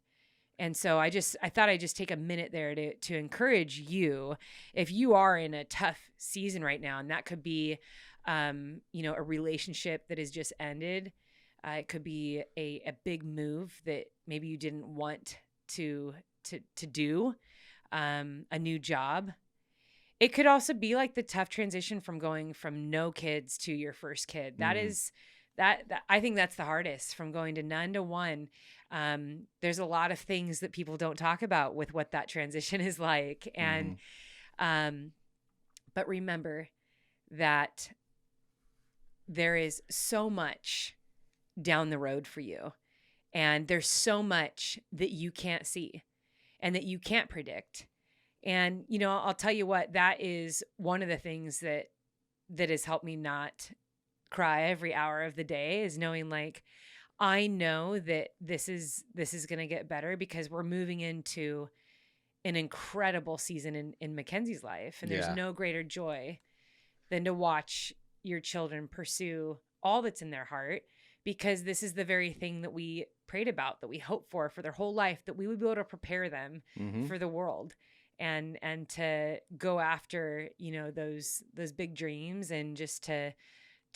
And so I thought I'd just take a minute there to encourage you, if you are in a tough season right now, and that could be, a relationship that has just ended. It could be a big move that maybe you didn't want to do, a new job. It could also be like the tough transition from going from no kids to your first kid. That is that I think that's the hardest, from going to none to one. There's a lot of things that people don't talk about with what that transition is like. And, but remember that there is so much down the road for you, and there's so much that you can't see and that you can't predict. And, I'll tell you what, that is one of the things that has helped me not cry every hour of the day, is knowing, like, I know that this is going to get better, because we're moving into an incredible season in Mackenzie's life. And there's no greater joy than to watch your children pursue all that's in their heart, because this is the very thing that we prayed about, that we hoped for their whole life, that we would be able to prepare them for the world, and to go after, those big dreams, and just to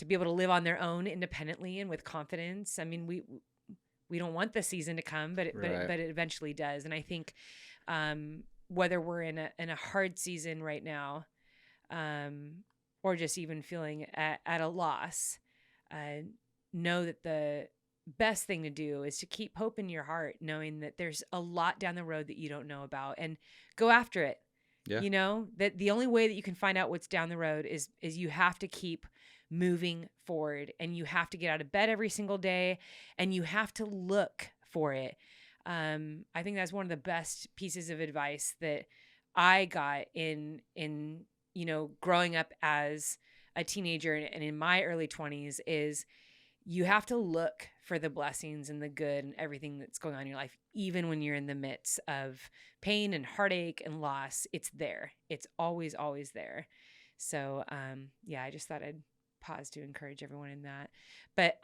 be able to live on their own independently and with confidence. I mean, we don't want the season to come, but it eventually does. And I think, whether we're in a hard season right now, or just even feeling at a loss, uh, know that the best thing to do is to keep hope in your heart, knowing that there's a lot down the road that you don't know about, and go after it. Yeah. You know, that the only way that you can find out what's down the road is you have to keep moving forward, and you have to get out of bed every single day, and you have to look for it. I think that's one of the best pieces of advice that I got in growing up as a teenager and in my early 20s is you have to look for the blessings and the good and everything that's going on in your life, even when you're in the midst of pain and heartache and loss. It's there. It's always, always there. So, yeah, I just thought I'd pause to encourage everyone in that. But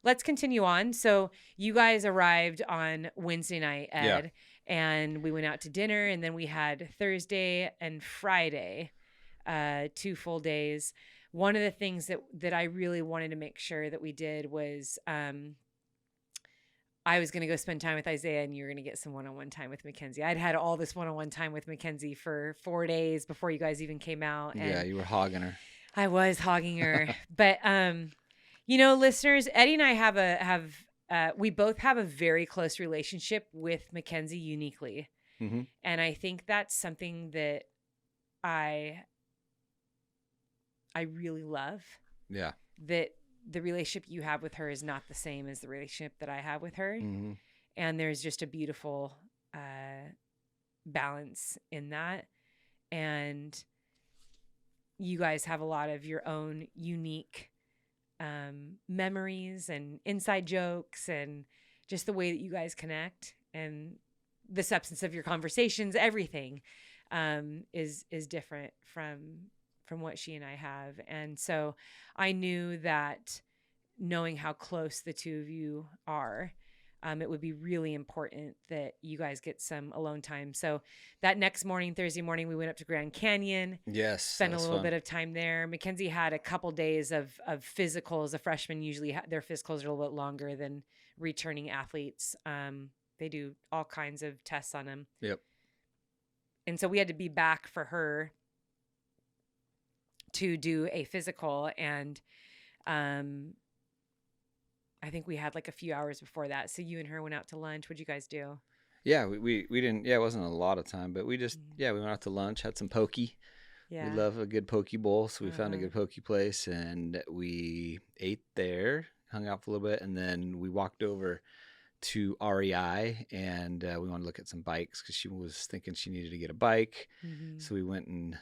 let's continue on. So, you guys arrived on Wednesday night, Yeah. Ed, and we went out to dinner, and then we had Thursday and Friday, 2 full days. One of the things that I really wanted to make sure that we did was I was going to go spend time with Isaiah, and you were going to get some one-on-one time with Mackenzie. I'd had all this one-on-one time with Mackenzie for 4 days before you guys even came out. Yeah, And you were hogging her. I was hogging her. But, listeners, Eddie and I we both have a very close relationship with Mackenzie uniquely. Mm-hmm. And I think that's something that I really love. Yeah. That the relationship you have with her is not the same as the relationship that I have with her. Mm-hmm. And there's just a beautiful balance in that. And you guys have a lot of your own unique memories and inside jokes, and just the way that you guys connect and the substance of your conversations, everything is different from what she and I have. And so I knew that, knowing how close the two of you are, it would be really important that you guys get some alone time. So that next morning, Thursday morning, we went up to Grand Canyon. Yes. Spent a little bit of time there. Mackenzie had a couple days of physicals. A freshman usually their physicals are a little bit longer than returning athletes. They do all kinds of tests on them. Yep. And so we had to be back for her to do a physical, and I think we had like a few hours before that. So you and her went out to lunch. What'd you guys do? Yeah, we didn't. Yeah, it wasn't a lot of time, but we just we went out to lunch, had some pokey. Yeah. We love a good poke bowl, so we found a good poke place, and we ate there, hung out for a little bit, and then we walked over to REI, and we wanted to look at some bikes because she was thinking she needed to get a bike. Mm-hmm. So we went and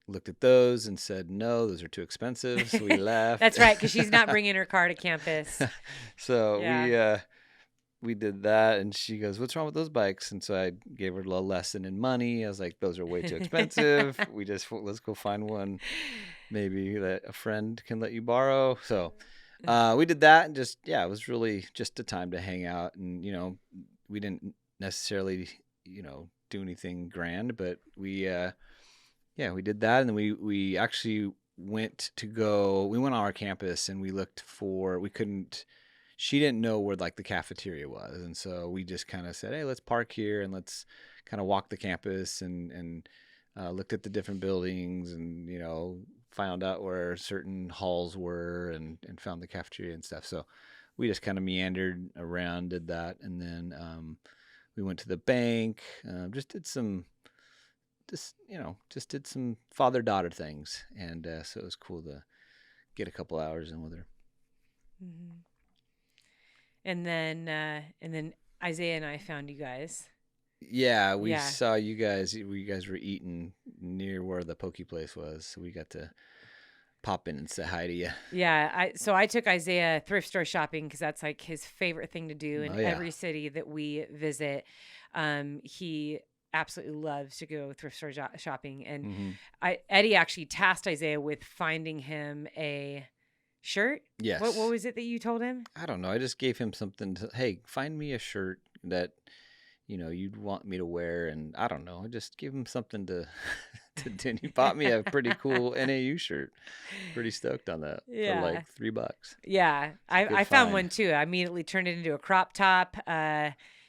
looked at those and said, no, those are too expensive. So we left. That's right, because she's not bringing her car to campus. So we did that, and she goes, what's wrong with those bikes? And so I gave her a little lesson in money. I was like, those are way too expensive. Let's go find one maybe that a friend can let you borrow. So we did that, and it was really just a time to hang out. And, we didn't necessarily, do anything grand, but we did that. And then we actually went on our campus, and she didn't know where like the cafeteria was. And so we just kind of said, hey, let's park here and let's kind of walk the campus and looked at the different buildings and, found out where certain halls were and found the cafeteria and stuff. So we just kind of meandered around, did that. And then we went to the bank, did some father-daughter things. And so it was cool to get a couple hours in with her. Mm-hmm. And then Isaiah and I found you guys. Yeah, we saw you guys. You guys were eating near where the pokey place was, so we got to pop in and say hi to you. Yeah, I took Isaiah thrift store shopping because that's like his favorite thing to do in every city that we visit. He absolutely loves to go thrift store shopping, and Eddie actually tasked Isaiah with finding him a shirt. Yes. What was it that you told him? I don't know. I just gave him something to, hey, find me a shirt that you'd want me to wear, and I don't know. I just gave him something to do. And he bought me a pretty cool NAU shirt. Pretty stoked on that for like $3. Yeah, I found one too. I immediately turned it into a crop top.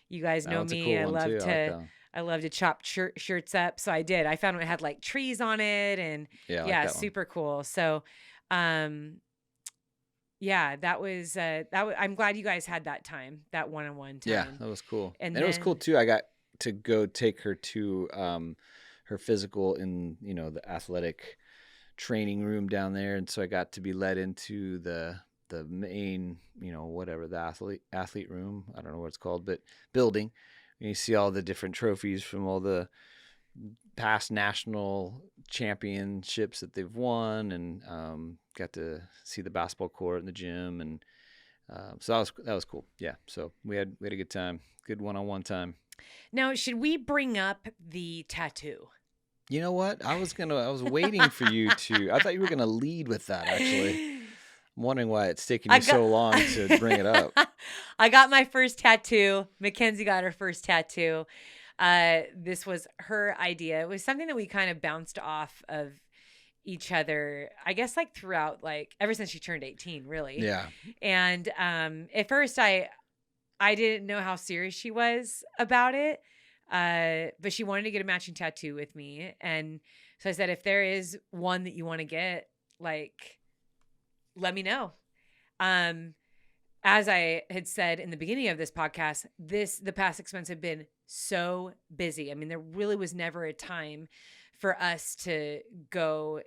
You guys know me. I I love to chop shirts up. So I did. I found one that had like trees on it and Yeah, I like yeah, that one. super cool. So, um, yeah, I'm glad you guys had that time, that one-on-one Yeah, time. that was cool. And And it was cool then, too. I got to go take her to her physical in, the athletic training room down there, and so I got to be led into the main, whatever, the athlete room. I don't know what it's called, but building. And you see all the different trophies from all the past national championships that they've won, and got to see the basketball court and the gym, and so that was cool. Yeah, so we had a good time, good one-on-one time. now should we bring up the tattoo? You know what? I was waiting for you to. I thought you were gonna lead with that. Actually, I'm wondering why it's taking I you got so long to bring it up. I got my first tattoo. Mackenzie got her first tattoo. This was her idea. It was something that we kind of bounced off of each other, I guess, like throughout, like ever since she turned 18, really. Yeah. And at first I didn't know how serious she was about it. But she wanted to get a matching tattoo with me. And so I said, if there is one that you want to get, like, let me know. Um, as I had said in the beginning of this podcast, the past 6 months have been so busy. I mean, there really was never a time for us to go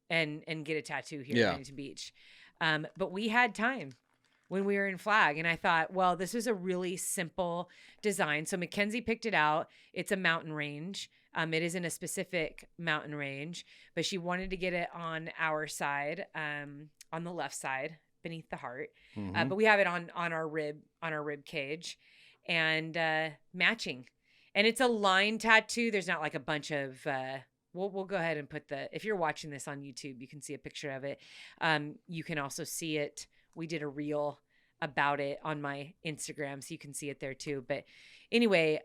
and get a tattoo here in Yeah. Huntington Beach. But we had time when we were in Flag, and I thought, well, this is a really simple design. So Mackenzie picked it out. It's a mountain range. It isn't a specific mountain range, but she wanted to get it on our side, on the left side beneath the heart. Mm-hmm. But we have it on our rib cage, and matching. And it's a line tattoo. There's not like a bunch of we'll go ahead and put if you're watching this on YouTube, you can see a picture of it. You can also see it. We did a reel about it on my Instagram, so you can see it there too. But anyway,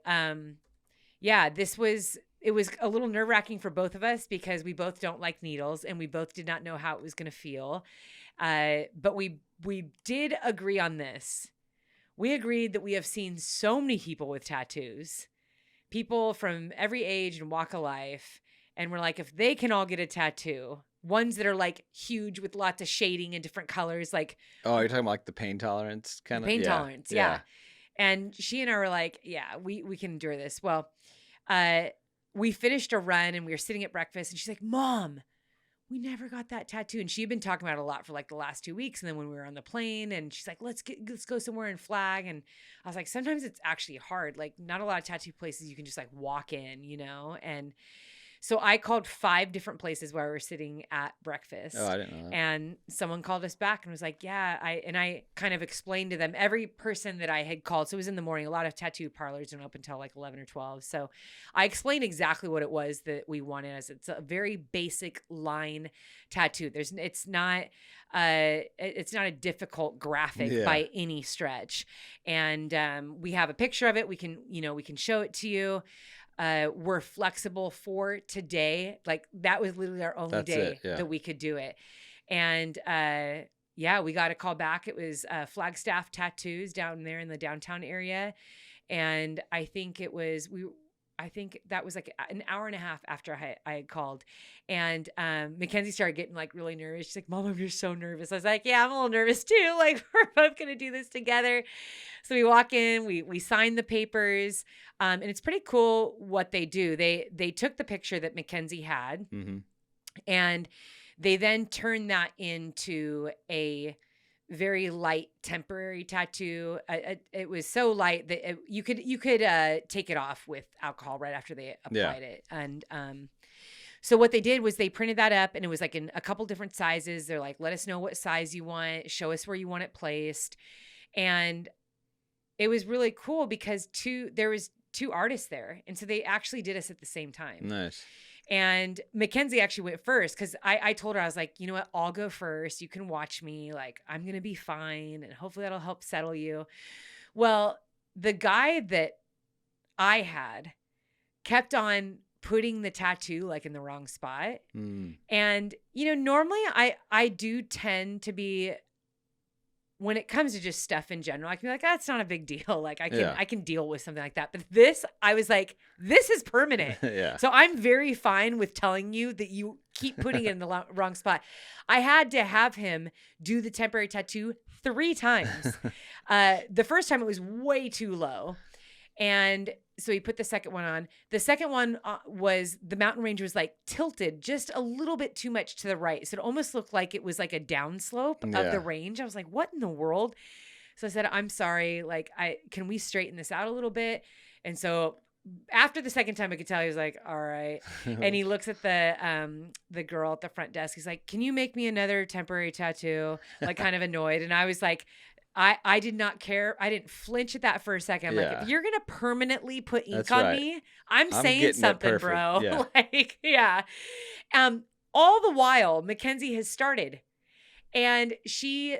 yeah, it was a little nerve-wracking for both of us because we both don't like needles and we both did not know how it was going to feel. But we did agree on this. We agreed that we have seen so many people with tattoos, people from every age and walk of life. And we're like, if they can all get a tattoo, ones that are like huge with lots of shading and different colors, like Oh, you're talking about like the pain tolerance the kind of. pain Yeah. tolerance. Yeah. And she and I were like, yeah, we can endure this. Well, we finished a run and we were sitting at breakfast and she's like, Mom, we never got that tattoo. And she had been talking about it a lot for like the last 2 weeks. And then when we were on the plane and she's like, let's go somewhere in Flag. And I was like, sometimes it's actually hard. Like not a lot of tattoo places you can just like walk in, And so I called 5 different places where we were sitting at breakfast. Oh, I didn't know that. And someone called us back and was like, yeah, I kind of explained to them every person that I had called. So it was in the morning. A lot of tattoo parlors don't open until like 11 or 12. So I explained exactly what it was that we wanted as it's a very basic line tattoo. It's not a difficult graphic by any stretch. And we have a picture of it. We can show it to you. We're flexible for today. Like that was literally our only day that we could do it. And yeah, we got a call back. It was Flagstaff Tattoos down there in the downtown area. And I think that was like an hour and a half after I had called. And Mackenzie started getting like really nervous. She's like, Mom, I'm just so nervous. I was like, yeah, I'm a little nervous too. Like we're both going to do this together. So we walk in, we sign the papers. And it's pretty cool what they do. They took the picture that Mackenzie had, Mm-hmm. and they then turned that into a very light temporary tattoo. It was so light that you could take it off with alcohol right after they applied it. And so what they did was they printed that up, and it was like in a couple different sizes. They're like, let us know what size you want, show us where you want it placed. And it was really cool because there was 2 artists there. And so they actually did us at the same time. Nice. And Mackenzie actually went first because I told her, I was like, you know what, I'll go first. You can watch me. Like, I'm going to be fine. And hopefully that'll help settle you. Well, the guy that I had kept on putting the tattoo like in the wrong spot. Mm. And, normally I do tend to be when it comes to just stuff in general, I can be like, that's not a big deal. Like Yeah. I can deal with something like that. But this, I was like, this is permanent. Yeah. So I'm very fine with telling you that you keep putting it in the wrong spot. I had to have him do the temporary tattoo 3 times. The first time it was way too low. And so he put the second one on. The second one was the mountain range was like tilted just a little bit too much to the right. So it almost looked like it was like a downslope of Yeah. the range. I was like, what in the world? So I said, I'm sorry. Like, can we straighten this out a little bit? And so after the second time, I could tell he was like, all right. And he looks at the girl at the front desk. He's like, can you make me another temporary tattoo? Like, kind of annoyed. And I was like, I did not care. I didn't flinch at that for a second. I'm like, Yeah. if you're going to permanently put ink That's on right. me, I'm saying getting it something, perfect. bro. Yeah. Like, yeah. All the while, Mackenzie has started, and she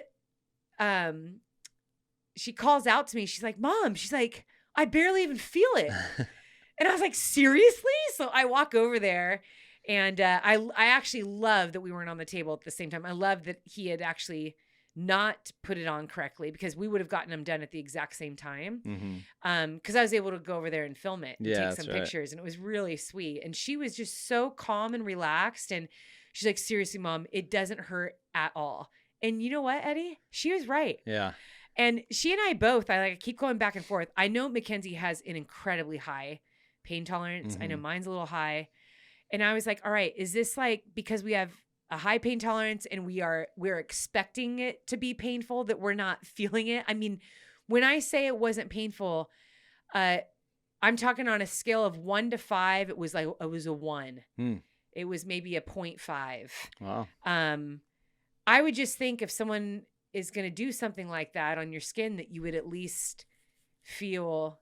calls out to me. She's like, Mom, she's like, I barely even feel it. And I was like, seriously? So I walk over there, and I actually love that we weren't on the table at the same time. I love that he had actually not put it on correctly, because we would have gotten them done at the exact same time. Because I was able to go over there and film it and Yeah, take some that's right. pictures, and it was really sweet. And she was just so calm and relaxed. And she's like, seriously, Mom, it doesn't hurt at all. And you know what, Eddie? She was right. Yeah. And she and I both, I keep going back and forth. I know Mackenzie has an incredibly high pain tolerance. I know mine's a little high. And I was like, all right, is this like because we have a high pain tolerance and we're expecting it to be painful that we're not feeling it? I mean, when I say it wasn't painful, I'm talking on a scale of 1 to 5. It was a 1. It was maybe a 0.5. Wow. I would just think if someone is going to do something like that on your skin, that you would at least feel,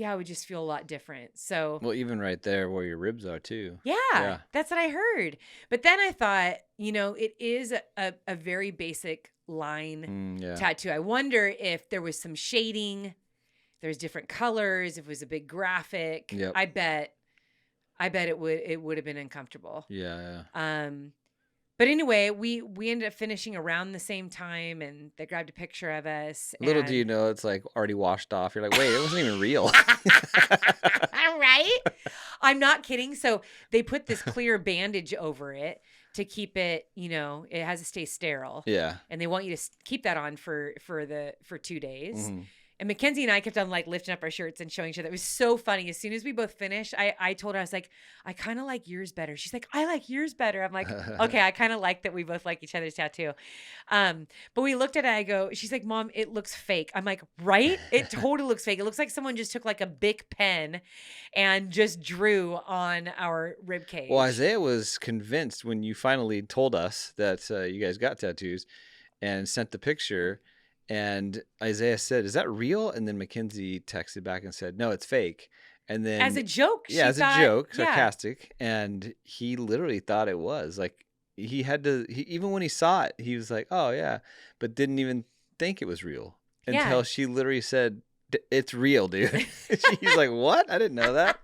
I would just feel a lot different. So, Well, even right there where your ribs are too. yeah, that's what I heard. But then I thought, it is a very basic line tattoo. I wonder if there was some shading, there's different colors, if it was a big graphic. Yep. I bet it would have been uncomfortable. Yeah. But anyway, we ended up finishing around the same time, and they grabbed a picture of us. Little do you know, it's like already washed off. You're like, wait, it wasn't even real. Right? I'm not kidding. So they put this clear bandage over it to keep it, it has to stay sterile. Yeah. And they want you to keep that on for 2 days. And Mackenzie and I kept on like lifting up our shirts and showing each other. It was so funny. As soon as we both finished, I told her, I was like, I kind of like yours better. She's like, I like yours better. I'm like, okay, I kind of like that we both like each other's tattoo. But we looked at it. She's like, Mom, it looks fake. I'm like, right? It totally looks fake. It looks like someone just took like a Bic pen and just drew on our rib cage. Well, Isaiah was convinced when you finally told us that you guys got tattoos and sent the picture. And Isaiah said, is that real? And then Mackenzie texted back and said, no, it's fake. And then as a joke, a joke, sarcastic. And he literally thought it was like, even when he saw it, he was like, oh yeah, but didn't even think it was real until she literally said, it's real, dude. He's like, what? I didn't know that.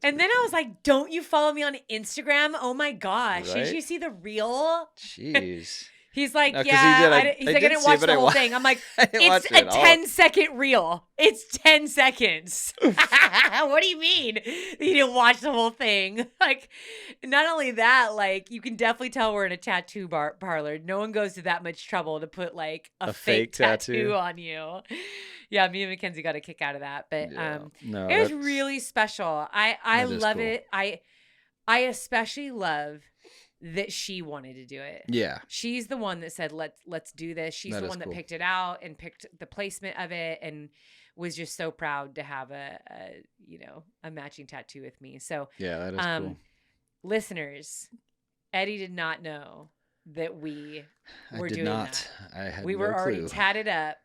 And then I was like, don't you follow me on Instagram? Oh my gosh. Right? Did you see the reel? Jeez. He's like, no, I didn't watch the whole thing. I'm like, it's a 10-second reel. It's 10 seconds. What do you mean you didn't watch the whole thing? Like, not only that, like, you can definitely tell we're in a tattoo parlor. No one goes to that much trouble to put like a fake tattoo on you. Yeah, me and Mackenzie got a kick out of that. But it was really special. I love it. I especially love that she wanted to do it. Yeah. She's the one that said, let's do this. She's the one that picked it out and picked the placement of it and was just so proud to have a matching tattoo with me. So yeah, that is cool. Listeners, Eddie did not know that we were doing that. I had we were no already clue. tatted up.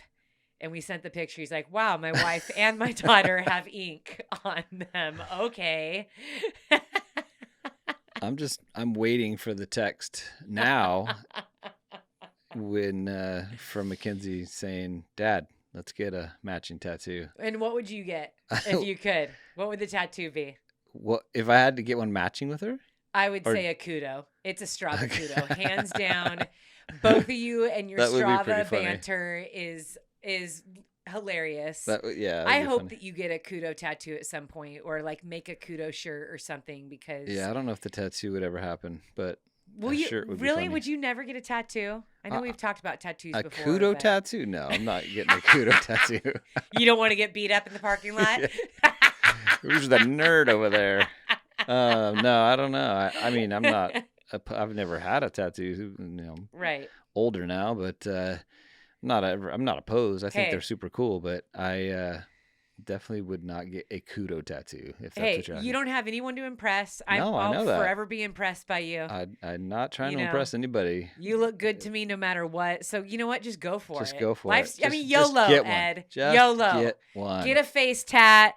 And we sent the picture. He's like, wow, my wife and my daughter have ink on them. Okay. I'm waiting for the text now from Mackenzie saying, Dad, let's get a matching tattoo. And what would you get if you could? What would the tattoo be? Well, if I had to get one matching with her? I would say a kudo. It's a straw kudo, hands down. Both of you and your That would be pretty Strava funny. banter is hilarious. Yeah, that'd I be hope funny. that you get a kudo tattoo at some point, or like make a kudo shirt or something, because Yeah, I don't know if the tattoo would ever happen, but will a you shirt would be really, funny. would you never get a tattoo? I know Uh, we've talked about tattoos a before, kudo but tattoo? No, I'm not getting a kudo tattoo. you don't want to get beat up in the parking lot. Yeah. Who's the nerd over there? No, I don't know. I mean, I'm not. I've never had a tattoo. You know, I'm Right. older now, but not ever. I'm not opposed. I think they're Hey, super cool, but I definitely would not get a kudo tattoo if that's what hey, you're you asking. don't have anyone to impress. No, I I'll know that. forever be impressed by you. I'm not trying You to know, impress anybody. you look good to me no matter what. So you know what? Just go for Just it. go for it. Life's, I mean, Just YOLO, get one. Ed. Just YOLO. get one. Get a face tat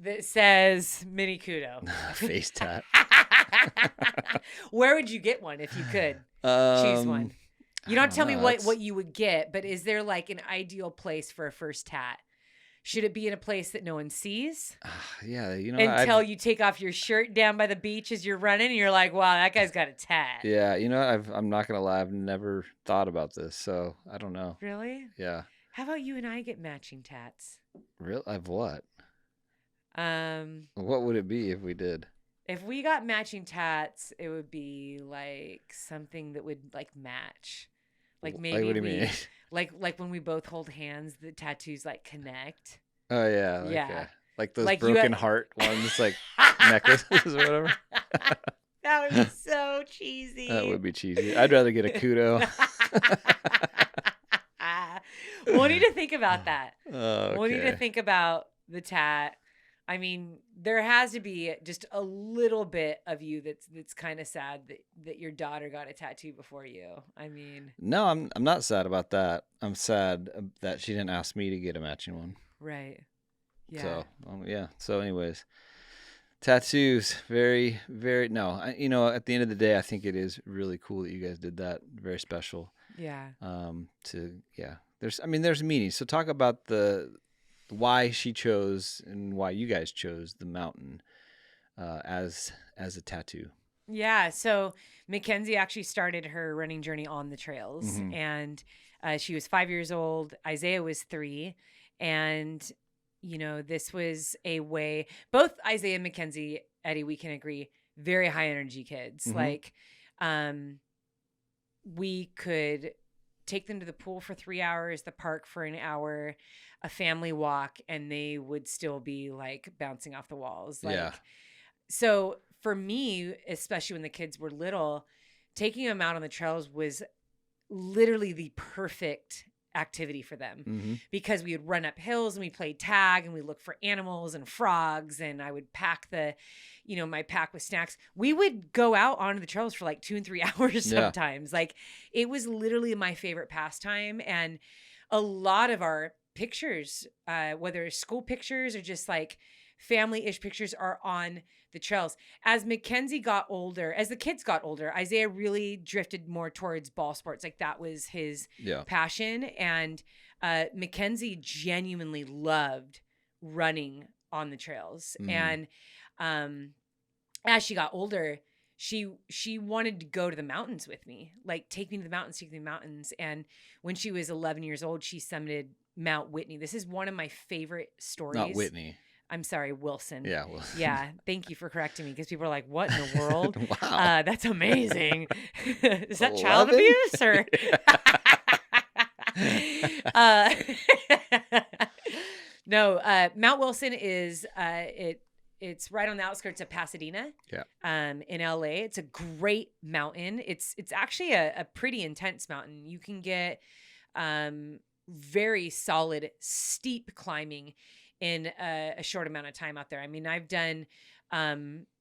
that says mini kudo. Face tat. Where would you get one if you could choose one? You I don't don't tell me know. what you would get, but is there like an ideal place for a first tat? Should it be in a place that no one sees? Yeah, you know, Until you take off your shirt down by the beach as you're running and you're like, wow, that guy's got a tat. yeah, you know, I'm not gonna lie, I've never thought about this, so I don't know. Really? Yeah, How about you and I get matching tats? real. I've what? Um, What would it be if we did? if we got matching tats, it would be like something that would like match. Like Like, maybe what do you mean? like when we both hold hands, the tattoos like connect. Oh yeah, Yeah. like those Like you broken heart ones, like necklaces or whatever. That would be so cheesy. That would be cheesy. I'd rather get a kudo. We'll need to think about that. Oh, We'll need to okay. think about the tat. I mean, there has to be just a little bit of you that's kind of sad that your daughter got a tattoo before you. I mean, No, I'm not sad about that. I'm sad that she didn't ask me to get a matching one. right. Yeah. So, yeah. So, anyways, tattoos, very, very. No, you know, at the end of the day, I think it is really cool that you guys did that. Very special. Yeah. Yeah. There's meaning. So, talk about the why she chose and why you guys chose the mountain as a tattoo. Yeah. So Mackenzie actually started her running journey on the trails, Mhm. and she was 5 years old. Isaiah was 3. And, you know, this was a way, both Isaiah and Mackenzie, Eddie, we can agree, very high energy kids. Mhm. Like, we could take them to the pool for 3 hours, the park for an hour, a family walk, and they would still be like bouncing off the walls. Like, Yeah. so for me, especially when the kids were little, taking them out on the trails was literally the perfect activity for them, Mhm. because we would run up hills and we played tag and we looked for animals and frogs, and I would pack my pack with snacks. We would go out onto the trails for like 2 and 3 hours Yeah. sometimes. Like, it was literally my favorite pastime. And a lot of our pictures, whether it's school pictures or just like family-ish pictures, are on the trails. As Mackenzie got older, as the kids got older, Isaiah really drifted more towards ball sports. Like, that was his Yeah. passion. And Mackenzie genuinely loved running on the trails. Mhm. And as she got older, she wanted to go to the mountains with me, like take me to the mountains, take me to the mountains. And when she was 11 years old, she summited Mount Whitney. This is one of my favorite stories. Not Whitney. I'm sorry, Wilson. Yeah. Well. Yeah. Thank you for correcting me, because people are like, what in the world? Wow. That's amazing. Is that 11? child abuse or? No, Mount Wilson is it's right on the outskirts of Pasadena. Yeah. In LA. It's a great mountain. It's actually a pretty intense mountain. You can get very solid, steep climbing in a short amount of time out there. I mean, I've done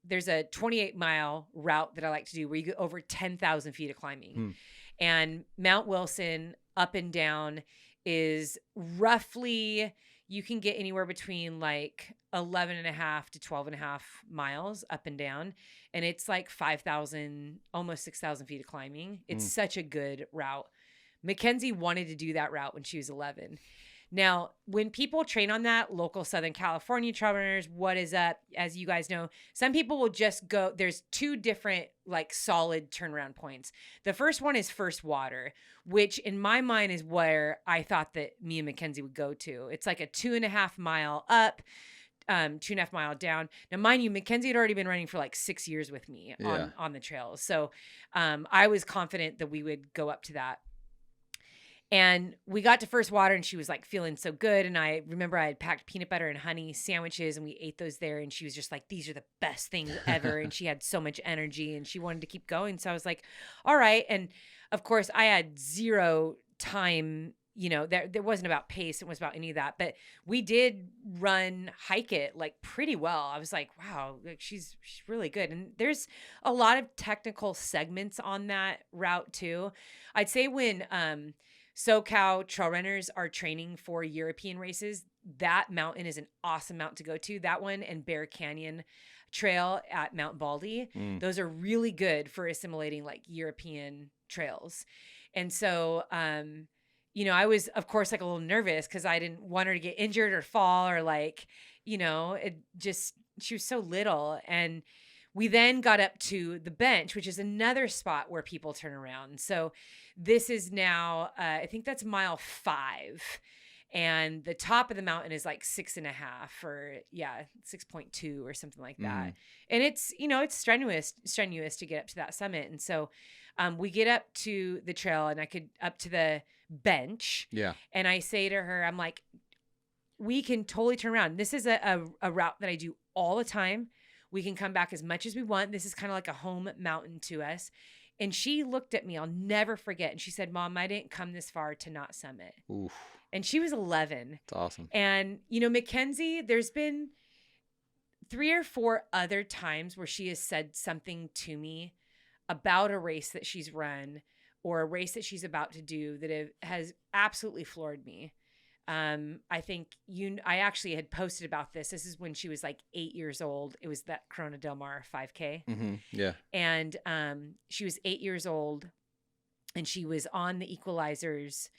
there's a 28-mile route that I like to do where you get over 10,000 feet of climbing. And Mount Wilson up and down is roughly, you can get anywhere between like 11 and a half to 12 and a half miles up and down. And it's like 5,000, almost 6,000 feet of climbing. It's such a good route. Mackenzie wanted to do that route when she was 11. Now, when people train on that, local Southern California trail runners, what is up? As you guys know, some people will just go, there's two different like solid turnaround points. The first one is first water, which in my mind is where I thought that me and Mackenzie would go to. It's like a 2.5 mile up, 2.5 mile down. Now, mind you, Mackenzie had already been running for like 6 years with me on the trails. So I was confident that we would go up to that. And we got to first water and she was like feeling so good. And I remember I had packed peanut butter and honey sandwiches and we ate those there. And she was just like, these are the best things ever. And she had so much energy and she wanted to keep going. So I was like, all right. And of course I had zero time, there wasn't about pace. It was about any of that, but we did hike it like pretty well. I was like, wow, like she's really good. And there's a lot of technical segments on that route too. I'd say when, SoCal trail runners are training for European races, that mountain is an awesome mountain to go to. That one and Bear Canyon Trail at Mount Baldy. Those are really good for assimilating like European trails. And so, I was of course like a little nervous because I didn't want her to get injured or fall or like, she was so little. And we then got up to the bench, which is another spot where people turn around. So this is now, I think that's mile 5. And the top of the mountain is like 6.5 or 6.2 or something like that. And it's, it's strenuous to get up to that summit. And so we get up to the trail and up to the bench. Yeah. And I say to her, I'm like, we can totally turn around. This is a route that I do all the time. We can come back as much as we want. This is kind of like a home mountain to us. And she looked at me, I'll never forget. And she said, Mom, I didn't come this far to not summit. Oof. And she was 11. That's awesome. And, Mackenzie, there's been 3 or 4 other times where she has said something to me about a race that she's run or a race that she's about to do that has absolutely floored me. I think I actually had posted about this. This is when she was like 8 years old. It was that Corona Del Mar 5K. Mm-hmm. Yeah. And she was 8 years old and she was on the Equalizers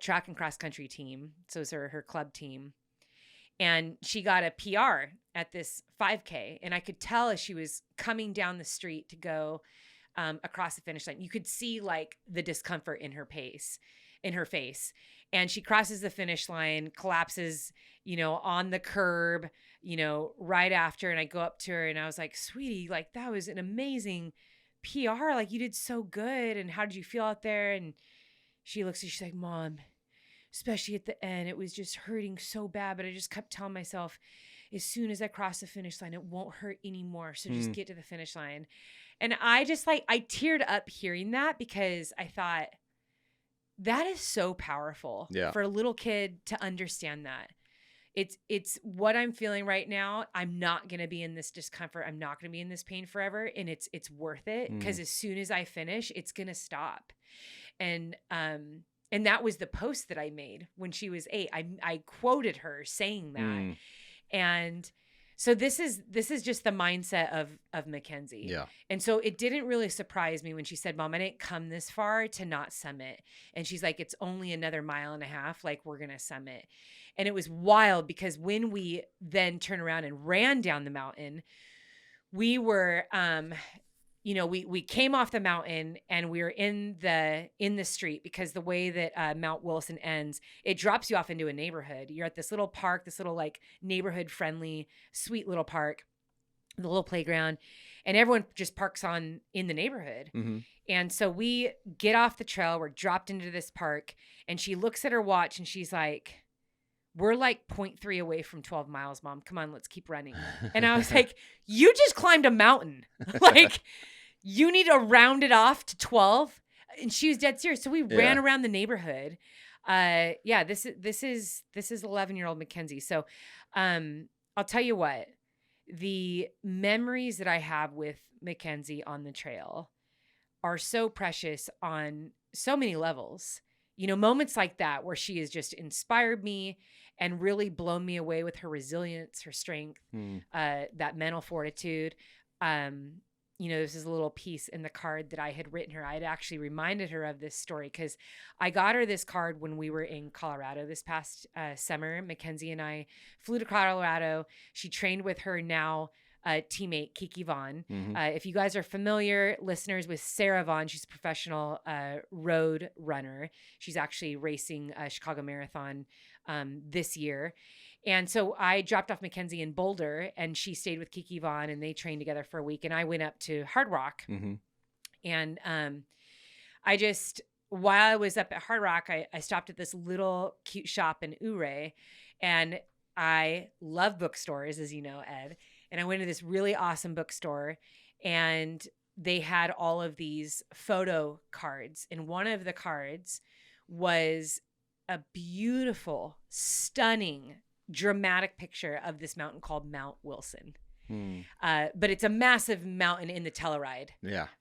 track and cross country team. So it was her club team. And she got a PR at this 5K. And I could tell as she was coming down the street to go across the finish line, you could see like the discomfort in her face. And she crosses the finish line, collapses, on the curb, right after. And I go up to her and I was like, sweetie, like that was an amazing PR. Like you did so good. And how did you feel out there? And she looks and she's like, Mom, especially at the end, it was just hurting so bad. But I just kept telling myself, as soon as I cross the finish line, it won't hurt anymore. So just get to the finish line. And I just I teared up hearing that because I thought, that is so powerful for a little kid to understand that. It's what I'm feeling right now. I'm not going to be in this discomfort. I'm not going to be in this pain forever. And it's worth it because as soon as I finish, it's going to stop. And that was the post that I made when she was 8. I quoted her saying that. And so this is just the mindset of Mackenzie. Yeah. And so it didn't really surprise me when she said, Mom, I didn't come this far to not summit. And she's like, it's only another 1.5 miles. Like we're going to summit. And it was wild because when we then turned around and ran down the mountain, we were, we came off the mountain and we were in the street because the way that Mount Wilson ends, it drops you off into a neighborhood. You're at this little park, this little like neighborhood friendly, sweet little park, the little playground, and everyone just parks in the neighborhood. Mm-hmm. And so we get off the trail, we're dropped into this park, and she looks at her watch and she's like, we're like 0.3 away from 12 miles, Mom. Come on, let's keep running. And I was like, you just climbed a mountain. Like, you need to round it off to 12. And she was dead serious. So we ran around the neighborhood. This is 11-year-old Mackenzie. So I'll tell you what, the memories that I have with Mackenzie on the trail are so precious on so many levels. Moments like that where she has just inspired me and really blown me away with her resilience, her strength, that mental fortitude. this is a little piece in the card that I had written her. I had actually reminded her of this story because I got her this card when we were in Colorado this past summer. Mackenzie and I flew to Colorado. She trained with her now teammate, Kiki Vaughn. Mm-hmm. If you guys are familiar, listeners, with Sarah Vaughn, she's a professional road runner. She's actually racing a Chicago Marathon this year. And so I dropped off Mackenzie in Boulder, and she stayed with Kiki Vaughn, and they trained together for a week. And I went up to Hard Rock, Mm-hmm. and I just, while I was up at Hard Rock, I stopped at this little cute shop in Ouray, and I love bookstores, as you know, Ed. And I went to this really awesome bookstore, and they had all of these photo cards. And one of the cards was a beautiful, stunning, dramatic picture of this mountain called Mount Wilson. But it's a massive mountain in the Telluride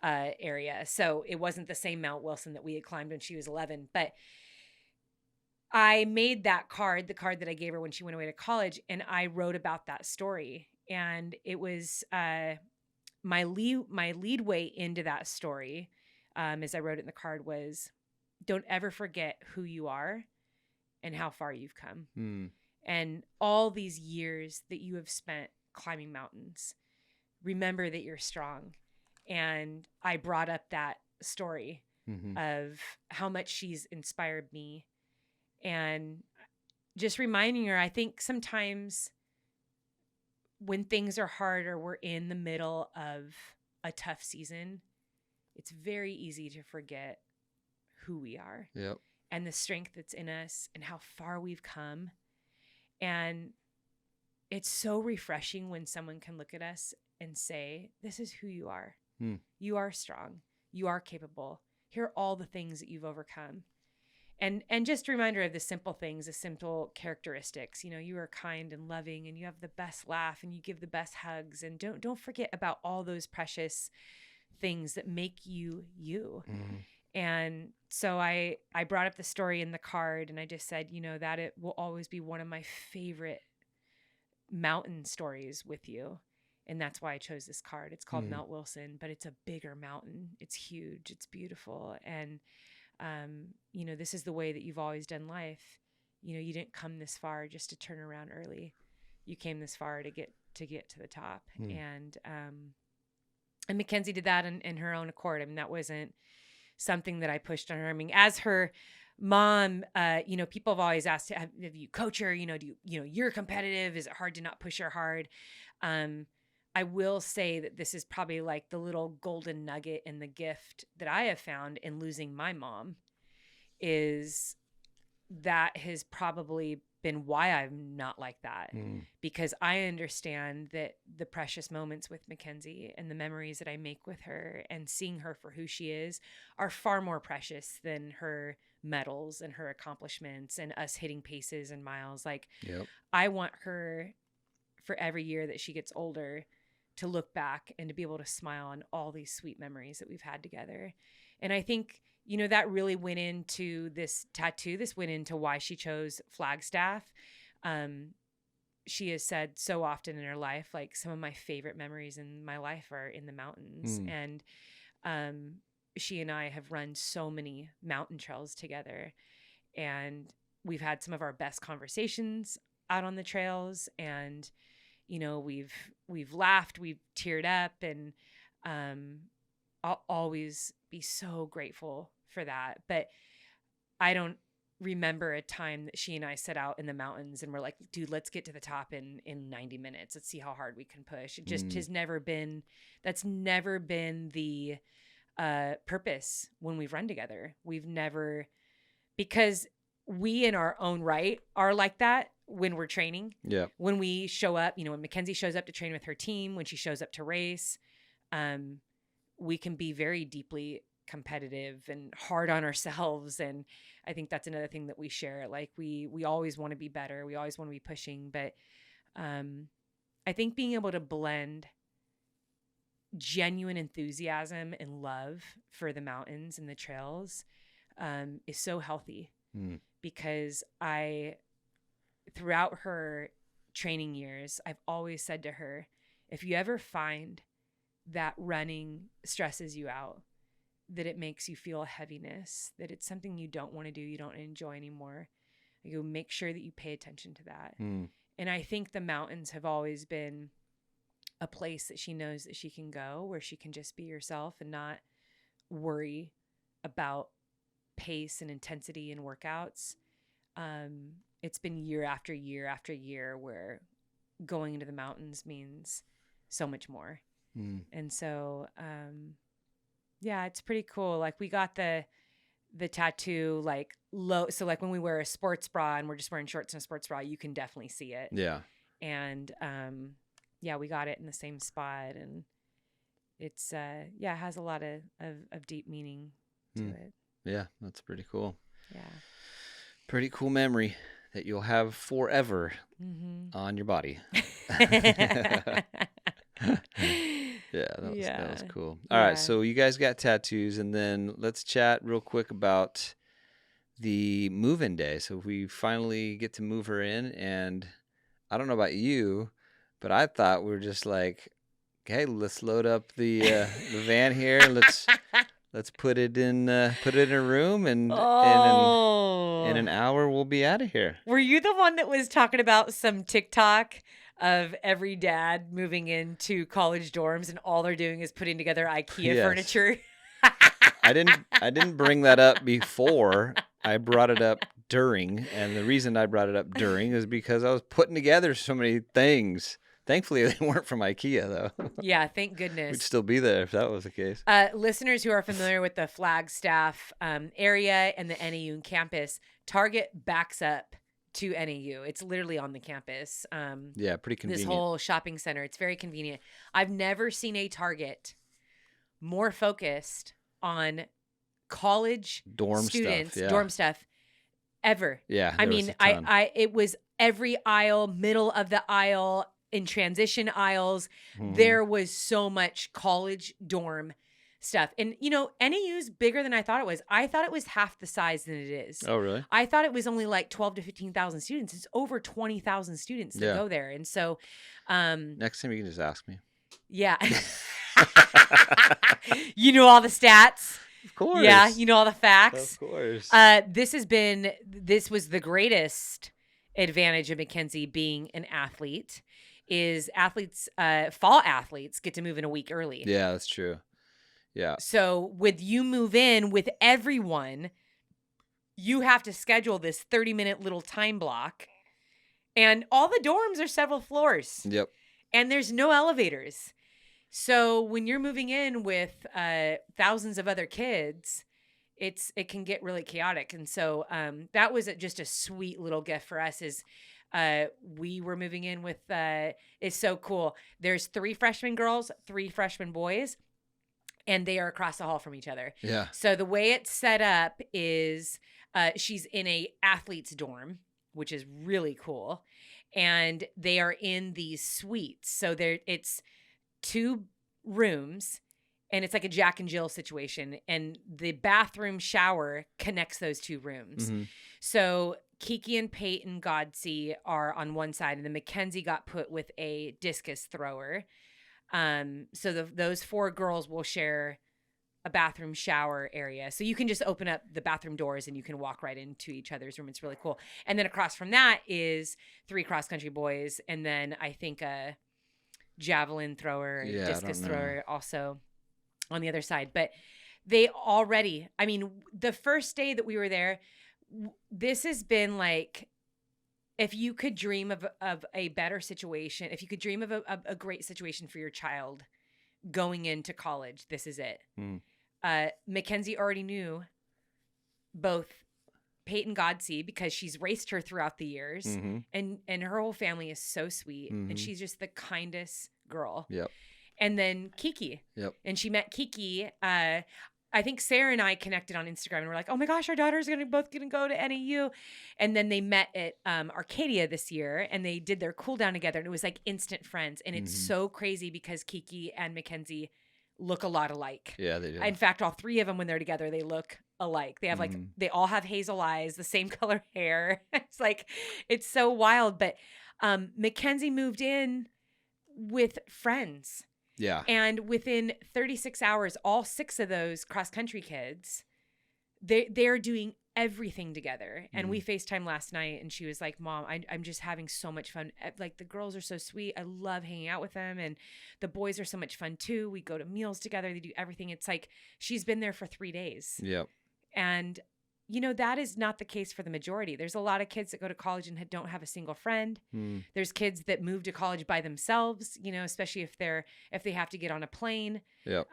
area. So it wasn't the same Mount Wilson that we had climbed when she was 11. But I made that card, the card that I gave her when she went away to college, and I wrote about that story. And it was my lead way into that story, as I wrote it in the card, was don't ever forget who you are and how far you've come. And all these years that you have spent climbing mountains, remember that you're strong. And I brought up that story of how much she's inspired me, and just reminding her, I think sometimes when things are hard or we're in the middle of a tough season, it's very easy to forget who we are and the strength that's in us and how far we've come. And it's so refreshing when someone can look at us and say, this is who you are. You are strong. You are capable. Here are all the things that you've overcome. And just a reminder of the simple things, the simple characteristics. You are kind and loving, and you have the best laugh, and you give the best hugs. And don't forget about all those precious things that make you you. And so I brought up the story in the card, and I just said, that it will always be one of my favorite mountain stories with you. And that's why I chose this card. It's called Mount Wilson, but it's a bigger mountain. It's huge. It's beautiful. And this is the way that you've always done life. You didn't come this far just to turn around early. You came this far to get to the top. And Mackenzie did that in her own accord. I mean, that wasn't something that I pushed on her. I mean, as her mom, people have always asked, have you coach her? You're competitive. Is it hard to not push her hard? I will say that this is probably like the little golden nugget in the gift that I have found in losing my mom, is that has probably been why I'm not like that. Because I understand that the precious moments with Mackenzie and the memories that I make with her and seeing her for who she is are far more precious than her medals and her accomplishments and us hitting paces and miles. Like, I want her, for every year that she gets older, to look back and to be able to smile on all these sweet memories that we've had together. And I think, that really went into this tattoo. This went into why she chose Flagstaff. She has said so often in her life, like, some of my favorite memories in my life are in the mountains. And she and I have run so many mountain trails together. And we've had some of our best conversations out on the trails. And we've laughed, we've teared up, and I'll always be so grateful for that. But I don't remember a time that she and I set out in the mountains and we're like, dude, let's get to the top in 90 minutes. Let's see how hard we can push. It just has never been, that's never been the purpose when we've run together. We've never, because we in our own right are like that when we're training. When we show up, when Mackenzie shows up to train with her team, when she shows up to race, we can be very deeply competitive and hard on ourselves. And I think that's another thing that we share. Like, we always want to be better. We always want to be pushing. But I think being able to blend genuine enthusiasm and love for the mountains and the trails is so healthy. Because throughout her training years, I've always said to her, if you ever find that running stresses you out, that it makes you feel a heaviness, that it's something you don't want to do, you don't enjoy anymore. You make sure that you pay attention to that. And I think the mountains have always been a place that she knows that she can go, where she can just be herself and not worry about pace and intensity in workouts. It's been year after year after year where going into the mountains means so much more. And so, yeah, it's pretty cool. Like we got the tattoo like low. So like when we wear a sports bra and we're just wearing shorts and a sports bra, you can definitely see it. Yeah. And, yeah, we got it in the same spot, and it's, yeah, it has a lot of deep meaning to it. Yeah. That's pretty cool. Yeah. Pretty cool memory that you'll have forever on your body. Yeah, that was cool. All right, so you guys got tattoos, and then let's chat real quick about the move-in day. So we finally get to move her in, and I don't know about you, but I thought we were just like, okay, let's load up the van here, and let's put it in her room, and in an hour we'll be out of here. Were you the one that was talking about some TikTok of every dad moving into college dorms and all they're doing is putting together IKEA furniture? I didn't bring that up before. I brought it up during, and the reason I brought it up during is because I was putting together so many things. Thankfully, they weren't from IKEA, though. Yeah, thank goodness. We'd still be there if that was the case. Listeners who are familiar with the Flagstaff area and the NAU campus, Target backs up to NAU. It's literally on the campus. Yeah, pretty convenient. This whole shopping center. It's very convenient. I've never seen a Target more focused on college dorm stuff ever. Yeah. I mean, it was every aisle, middle of the aisle, in transition aisles. There was so much college dorm stuff. And, you know, NAU's bigger than I thought it was. I thought it was half the size than it is. Oh, really? I thought it was only like 12 to 15,000 students. It's over 20,000 students that go there. And so... next time you can just ask me. Yeah. You know all the stats. Of course. Yeah, you know all the facts. Of course. This was the greatest advantage of Mackenzie being an athlete, is fall athletes get to move in a week early. Yeah, that's true. Yeah. So with you move in with everyone, you have to schedule this 30-minute little time block, and all the dorms are several floors. Yep. And there's no elevators. So when you're moving in with thousands of other kids, it can get really chaotic. And so that was just a sweet little gift for us. Is we were moving in with it's so cool. There's 3 freshman girls, 3 freshman boys, and they are across the hall from each other. Yeah. So the way it's set up is she's in a athlete's dorm, which is really cool, and they are in these suites. So it's 2 rooms, and it's like a Jack and Jill situation, and the bathroom shower connects those 2 rooms. So Kiki and Peyton Godsey are on one side, and then Mackenzie got put with a discus thrower. So those 4 girls will share a bathroom shower area. So you can just open up the bathroom doors and you can walk right into each other's room. It's really cool. And then across from that is 3 cross-country boys, and then I think a javelin thrower, discus thrower also on the other side. But they already, I mean, the first day that we were there, this has been like, if you could dream of a better situation, if you could dream of a great situation for your child going into college, this is it. Mackenzie already knew both Peyton Godsey, because she's raced her throughout the years, and her whole family is so sweet, and she's just the kindest girl. Yep. And then Kiki. Yep. And she met Kiki. I think Sarah and I connected on Instagram, and we're like, oh my gosh, our daughters are both gonna go to NAU. And then they met at Arcadia this year, and they did their cool down together, and it was like instant friends. And it's so crazy because Kiki and Mackenzie look a lot alike. Yeah, they do. In fact, all 3 of them, when they're together, they look alike. They have like, they all have hazel eyes, the same color hair. It's like, it's so wild. But Mackenzie moved in with friends. Yeah. And within 36 hours, all 6 of those cross-country kids, they're doing everything together. And we FaceTime last night, and she was like, Mom, I'm just having so much fun. Like, the girls are so sweet. I love hanging out with them. And the boys are so much fun too. We go to meals together. They do everything. It's like she's been there for 3 days. Yep. And, that is not the case for the majority. There's a lot of kids that go to college and don't have a single friend. There's kids that move to college by themselves, especially if they have to get on a plane. Yep.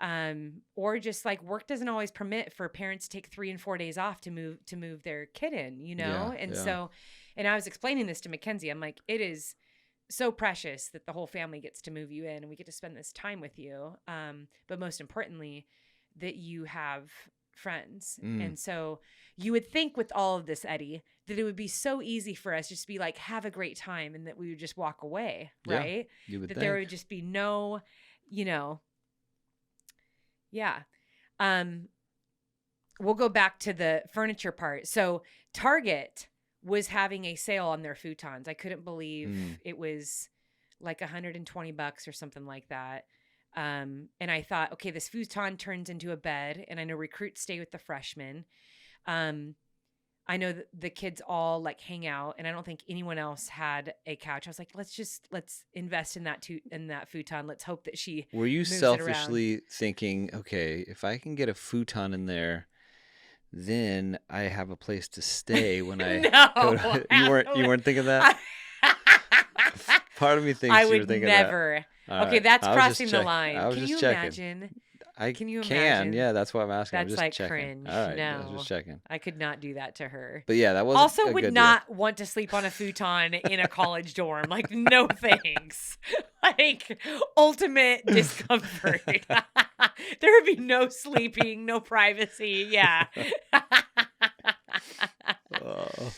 Or just like work doesn't always permit for parents to take 3 and 4 days off to move their kid in, Yeah, And yeah. so, and I was explaining this to Mackenzie. I'm like, it is so precious that the whole family gets to move you in and we get to spend this time with you. But most importantly, that you have friends. And so you would think with all of this, Eddie, that it would be so easy for us just to be like, have a great time, and that we would just walk away, right? Yeah, you would that think. there would just be no, yeah. We'll go back to the furniture part. So Target was having a sale on their futons. I couldn't believe it was like $120 or something like that. And I thought, okay, this futon turns into a bed, and I know recruits stay with the freshmen. I know that the kids all like hang out, and I don't think anyone else had a couch. I was like, let's invest in that futon. Let's hope that she Were you moves it selfishly thinking, okay, if I can get a futon in there, then I have a place to stay when I go to... You weren't thinking that? Part of me thinks I you were would thinking never. that. Okay, that's crossing the checking. line. I was Can just you checking. imagine? I Can you can. imagine? Yeah, that's why I'm asking. I'm That's just like checking. cringe. All right, I No, was just checking. I could not do that to her. But yeah, that was Also a would good not want to sleep on a futon in a college dorm. Like, no thanks. Like, ultimate discomfort. There would be no sleeping, no privacy. Yeah. deal.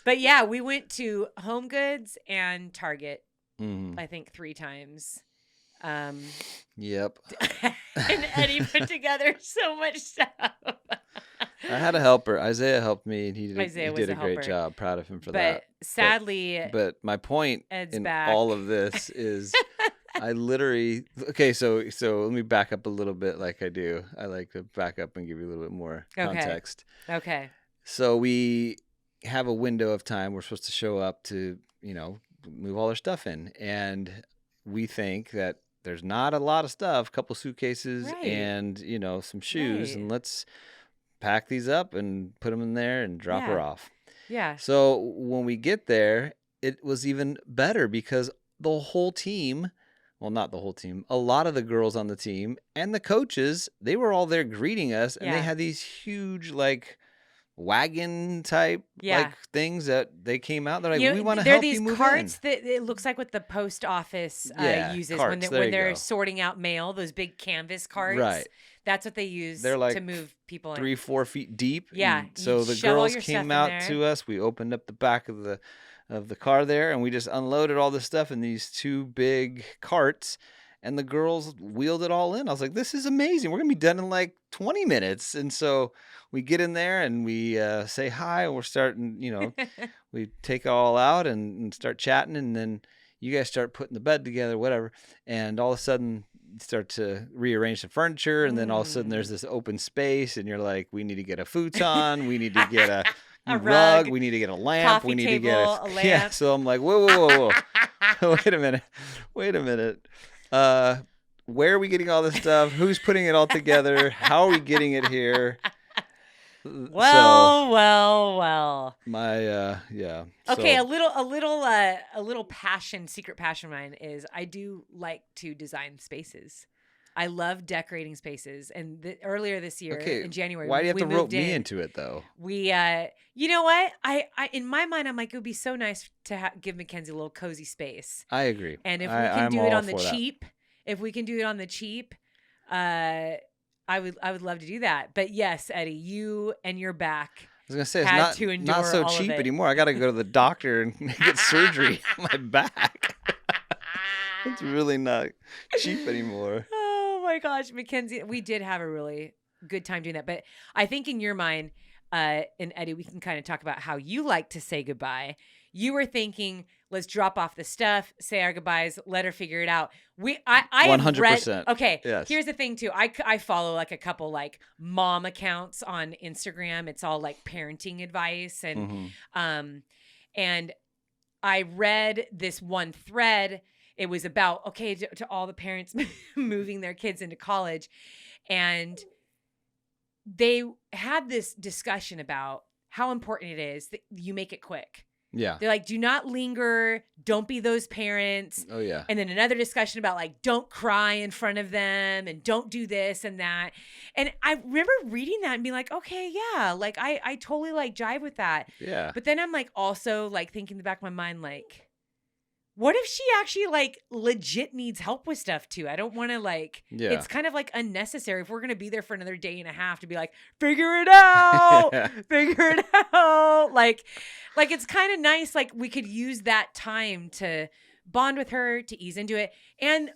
But yeah, we went to Home Goods and Target, Mhm. I think 3 times. Yep. And Eddie put together so much stuff. I had a helper. Isaiah helped me, and he did Isaiah was a a great helper. job. Proud of him for But that. sadly, But my point Ed's in back. all of this is I literally... Okay, so let me back up a little bit like I do. I like to back up and give you a little bit more context. Okay. So we have a window of time. We're supposed to show up to, move all our stuff in. And we think that there's not a lot of stuff, a couple suitcases Right. and, some shoes. Right. And let's pack these up and put them in there and drop her off. Yeah. So when we get there, it was even better because the whole team, well, not the whole team, a lot of the girls on the team and the coaches, they were all there greeting us. And they Yeah. had these huge, like, wagon type Yeah. like things that they came out. They're like, You know, we want to there are help these you move carts in. that it looks like what the post office Yeah, uses carts, there when you they're go. sorting out mail, those big canvas carts. Right. That's what they use They're like to move people in. 3-4 feet deep. Yeah, And so you the shove all girls your stuff came in out there. to us. We opened up the back of the car there, and we just unloaded all this stuff in these 2 big carts. And the girls wheeled it all in. I was like, this is amazing. We're going to be done in like 20 minutes. And so we get in there and we say hi. And we're starting, we take it all out and start chatting. And then you guys start putting the bed together, whatever. And all of a sudden, you start to rearrange the furniture. And then all of a sudden, there's this open space. And you're like, we need to get a futon. We need to get a A rug. rug, We need to get a lamp. We coffee need to get table, a Yeah. lamp. So I'm like, whoa. Wait a minute. Where are we getting all this stuff? Who's putting it all together? How are we getting it here? Well. My yeah. Okay, So, a little secret passion of mine is I do like to design spaces. I love decorating spaces. And earlier this year okay. in January, Why do you have we to rope moved me in. into it though? We, you know what? I in my mind, I'm like, it would be so nice to give Mackenzie a little cozy space. I agree. And if we I'm can do it all on the for that. cheap, I would love to do that. But yes, Eddie, you and your back. I was gonna say it's had to endure not so all of cheap it. anymore. I got to go to the doctor and get surgery on my back. It's really not cheap anymore. Oh my gosh, Mackenzie, we did have a really good time doing that. But I think in your mind, and Eddie, we can kind of talk about how you like to say goodbye. You were thinking, let's drop off the stuff, say our goodbyes, let her figure it out. I have read. 100%. Okay, Yes. here's the thing too. I follow like a couple like mom accounts on Instagram. It's all like parenting advice Mm-hmm. um and I read this one thread. It was about, okay, to all the parents moving their kids into college. And they had this discussion about how important it is that you make it quick. Yeah. They're like, do not linger. Don't be those parents. Oh, yeah. And then another discussion about like, don't cry in front of them and don't do this and that. And I remember reading that and being like, okay, yeah, like I totally like jive with that. Yeah. But then I'm like also like thinking in the back of my mind, like, what if she actually like legit needs help with stuff too? I don't want to like, Yeah. it's kind of like unnecessary if we're going to be there for another day and a half to be like, figure it out, figure it out. Like it's kind of nice. Like we could use that time to bond with her, to ease into it. And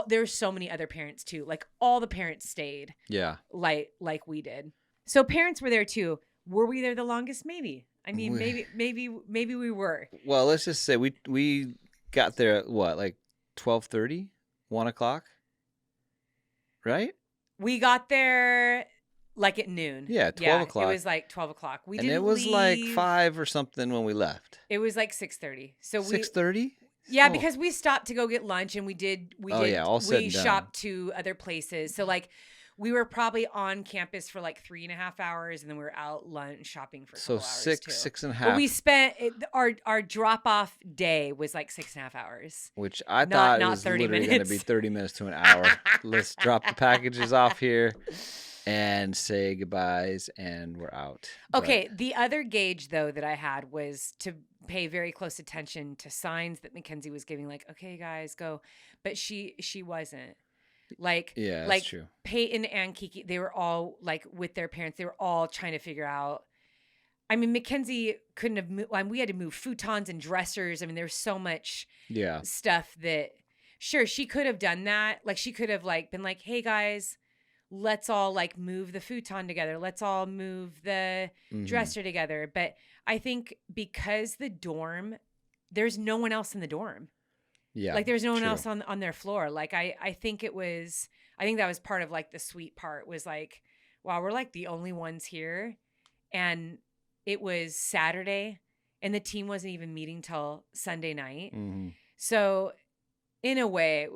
there's so many other parents too. Like all the parents stayed. Yeah. Like we did. So parents were there too. Were we there the longest? Maybe. I mean, maybe we were. Well, let's just say we got there at what, like 12:30, 1 o'clock, right? We got there like at noon. Yeah, 12 o'clock. It was like 12 o'clock. We didn't and it was leave. like 5 or something when we left. It was like 6:30. So 6:30. Yeah, because we stopped to go get lunch and we all said and done. shopped to other places. So like we were probably on campus for like 3.5 hours, and then we were out lunch shopping for a couple hours too. 6.5. But we spent our drop off day was like 6.5 hours, which I thought it not was 30 literally going to be minutes. 30 minutes to an hour. Let's drop the packages off here and say goodbyes, and we're out. Okay, the other gauge though that I had was to pay very close attention to signs that Mackenzie was giving, like, okay, guys, go. But she wasn't. Like, yeah, that's like true. Peyton and Kiki, they were all like with their parents. They were all trying to figure out. I mean, Mackenzie couldn't have moved. I mean, we had to move futons and dressers. I mean, there's so much stuff that, sure, she could have done that. Like, she could have like been like, hey guys, let's all like move the futon together. Let's all move the dresser together. But I think because the dorm, there's no one else in the dorm. Yeah. Like there's no one else on their floor. Like I think that was part of like the sweet part was like, wow, we're like the only ones here. And it was Saturday and the team wasn't even meeting till Sunday night. Mm-hmm. So in a way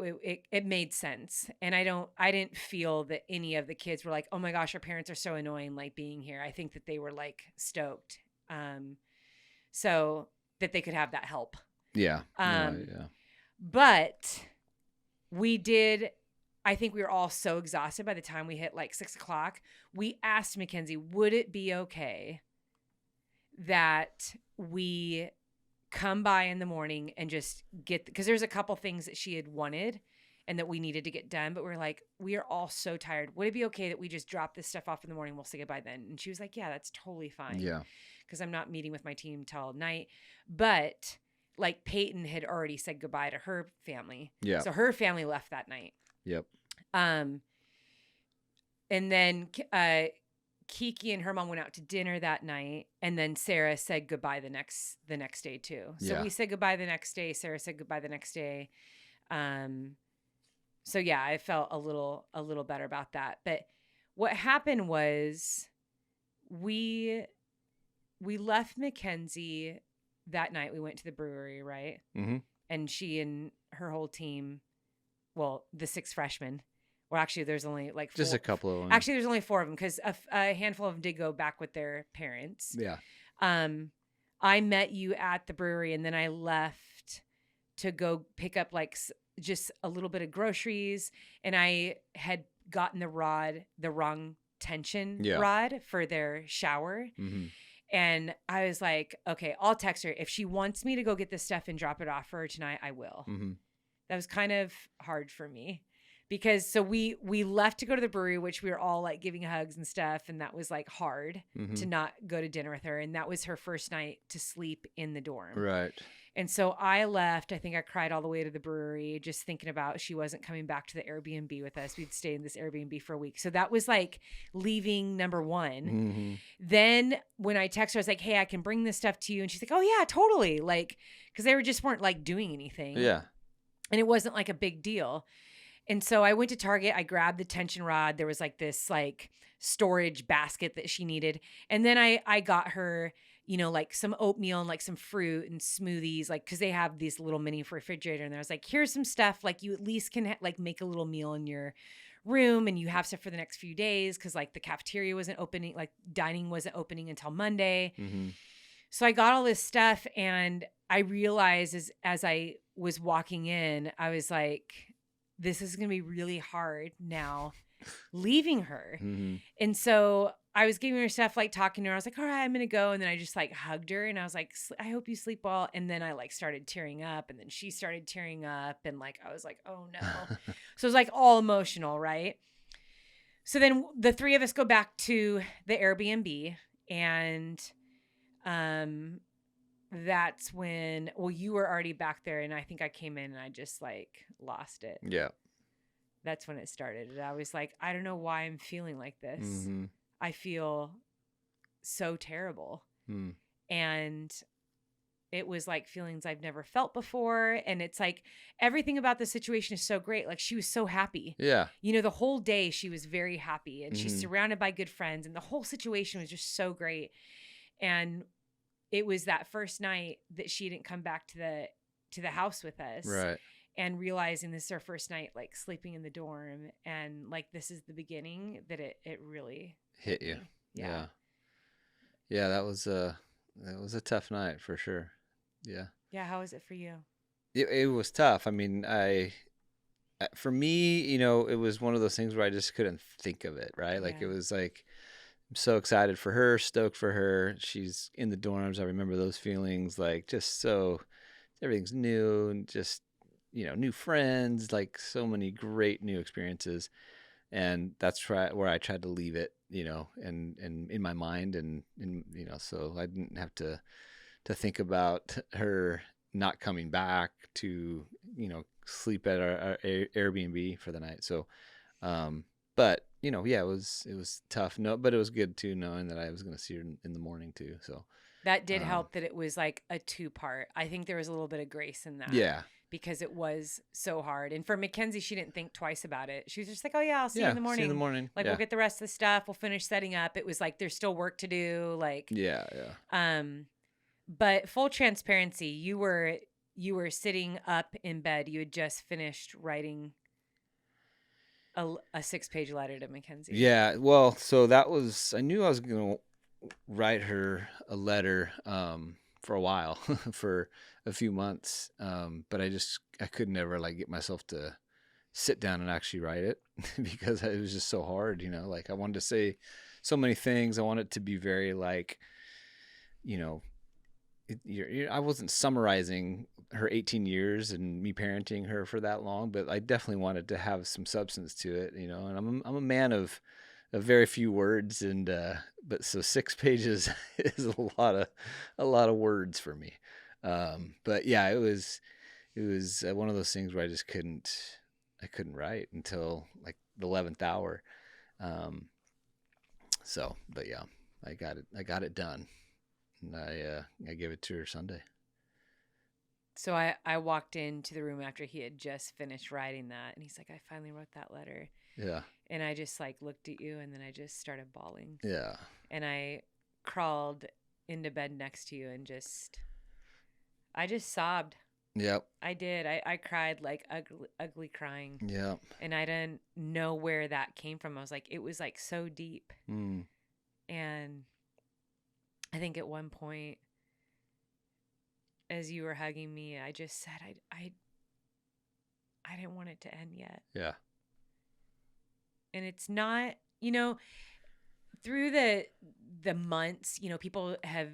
it made sense. And I didn't feel that any of the kids were like, oh my gosh, our parents are so annoying, like being here. I think that they were like stoked. So that they could have that help. Yeah. Yeah. But I think we were all so exhausted by the time we hit like 6 o'clock. We asked Mackenzie, would it be okay that we come by in the morning and just because there's a couple things that she had wanted and that we needed to get done. But we're like, we are all so tired. Would it be okay that we just drop this stuff off in the morning? We'll say goodbye then. And she was like, yeah, that's totally fine. Yeah. Because I'm not meeting with my team till night. But like Peyton had already said goodbye to her family. Yeah. So her family left that night. Yep. And then Kiki and her mom went out to dinner that night, and then Sarah said goodbye the next day too. So we said goodbye the next day. Sarah said goodbye the next day. So yeah, I felt a little better about that. But what happened was we left Mackenzie that night. We went to the brewery, right? Mm-hmm. And she and her whole team, well, the 6 freshmen. Well, actually, there's only like 4. Just a couple of them. Actually, there's only 4 of them because a handful of them did go back with their parents. Yeah. I met you at the brewery, and then I left to go pick up like just a little bit of groceries, and I had gotten the wrong tension rod for their shower. Mm-hmm. And I was like, okay, I'll text her. If she wants me to go get this stuff and drop it off for her tonight, I will. Mm-hmm. That was kind of hard for me because so we left to go to the brewery, which we were all like giving hugs and stuff. And that was like hard to not go to dinner with her. And that was her first night to sleep in the dorm. Right. And so I left. I think I cried all the way to the brewery, just thinking about she wasn't coming back to the Airbnb with us. We'd stay in this Airbnb for a week. So that was like leaving number one. Mm-hmm. Then when I text her, I was like, hey, I can bring this stuff to you. And she's like, oh, yeah, totally. Like, because they just weren't like doing anything. Yeah. And it wasn't like a big deal. And so I went to Target. I grabbed the tension rod. There was like this like storage basket that she needed. And then I got her, like some oatmeal and like some fruit and smoothies, like, cause they have these little mini refrigerator. And I was like, here's some stuff. Like you at least can like make a little meal in your room and you have stuff for the next few days. Cause like the cafeteria wasn't opening, like dining wasn't opening until Monday. Mm-hmm. So I got all this stuff and I realized as I was walking in, I was like, this is going to be really hard now leaving her. Mm-hmm. And so I was giving her stuff, like talking to her. I was like, all right, I'm going to go. And then I just like hugged her and I was like, I hope you sleep well. And then I like started tearing up and then she started tearing up. And like, I was like, oh no. So it was like all emotional. Right. So then the three of us go back to the Airbnb and, that's when, well, you were already back there and I think I came in and I just like lost it. Yeah. That's when it started. And I was like, I don't know why I'm feeling like this. Mm-hmm. I feel so terrible. Mm. And it was like feelings I've never felt before. And it's like everything about the situation is so great. Like she was so happy. Yeah. The whole day she was very happy and she's Mm-hmm. surrounded by good friends and the whole situation was just so great. And it was that first night that she didn't come back to the house with us. Right. And realizing this is our first night, like sleeping in the dorm and like, this is the beginning that it really Hit you. me. Yeah. Yeah. That was a tough night for sure. Yeah. Yeah. How was it for you? It was tough. I mean, for me, it was one of those things where I just couldn't think of it. Right. Like Yeah. it was like, I'm so excited for her, stoked for her. She's in the dorms. I remember those feelings, like just so everything's new and just, new friends, like so many great new experiences. And that's where I tried to leave it, and in my mind and so I didn't have to think about her not coming back to, sleep at our Airbnb for the night. So, but yeah, it was tough. No, but it was good too, knowing that I was going to see her in the morning too. So That did help that it was like a 2-part. I think there was a little bit of grace in that. yeah, Because it was so hard. And for Mackenzie, she didn't think twice about it. She was just like, oh yeah, I'll see you in the morning. See you in the morning. Like we'll get the rest of the stuff. We'll finish setting up. It was like, there's still work to do. Like, yeah. But full transparency, you were sitting up in bed. You had just finished writing a 6-page letter to Mackenzie. Yeah. Well, so that was, I knew I was going to write her a letter, for a while, for a few months. But I could never like get myself to sit down and actually write it because it was just so hard, like I wanted to say so many things. I wanted it to be very like, I wasn't summarizing her 18 years and me parenting her for that long, but I definitely wanted to have some substance to it, and I'm a man of very few words, and but so 6 pages is a lot of words for me. But yeah, it was one of those things where I couldn't write until like the 11th hour. So, but yeah, I got it done. And I gave it to her Sunday. So I walked into the room after he had just finished writing that, and he's like, I finally wrote that letter. Yeah. And I just like looked at you, and then I just started bawling. Yeah. And I crawled into bed next to you and I just sobbed. Yep. I did. I cried like ugly crying. Yep. And I didn't know where that came from. I was like, it was like so deep. Mm. And I think at one point, as you were hugging me, I just said, I didn't want it to end yet. Yeah. And it's not, through the months, people have,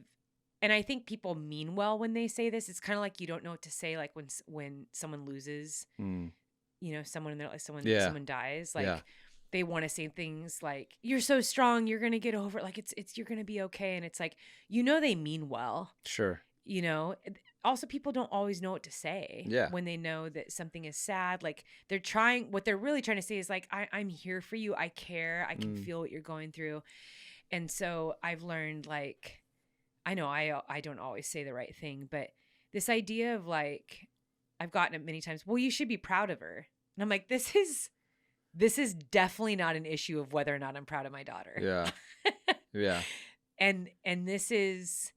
and I think people mean well when they say this. It's kind of like you don't know what to say, like when someone loses, someone in their life, someone dies, like they want to say things like, "You're so strong, you're gonna get over it. Like it's you're gonna be okay." And it's like, they mean well. Sure. you know, also people don't always know what to say Yeah. when they know that something is sad. Like what they're really trying to say is like, I'm here for you. I care. I can feel what you're going through. And so I've learned, like, I know I don't always say the right thing, but this idea of like, I've gotten it many times. Well, you should be proud of her. And I'm like, this is definitely not an issue of whether or not I'm proud of my daughter. Yeah. Yeah. And this is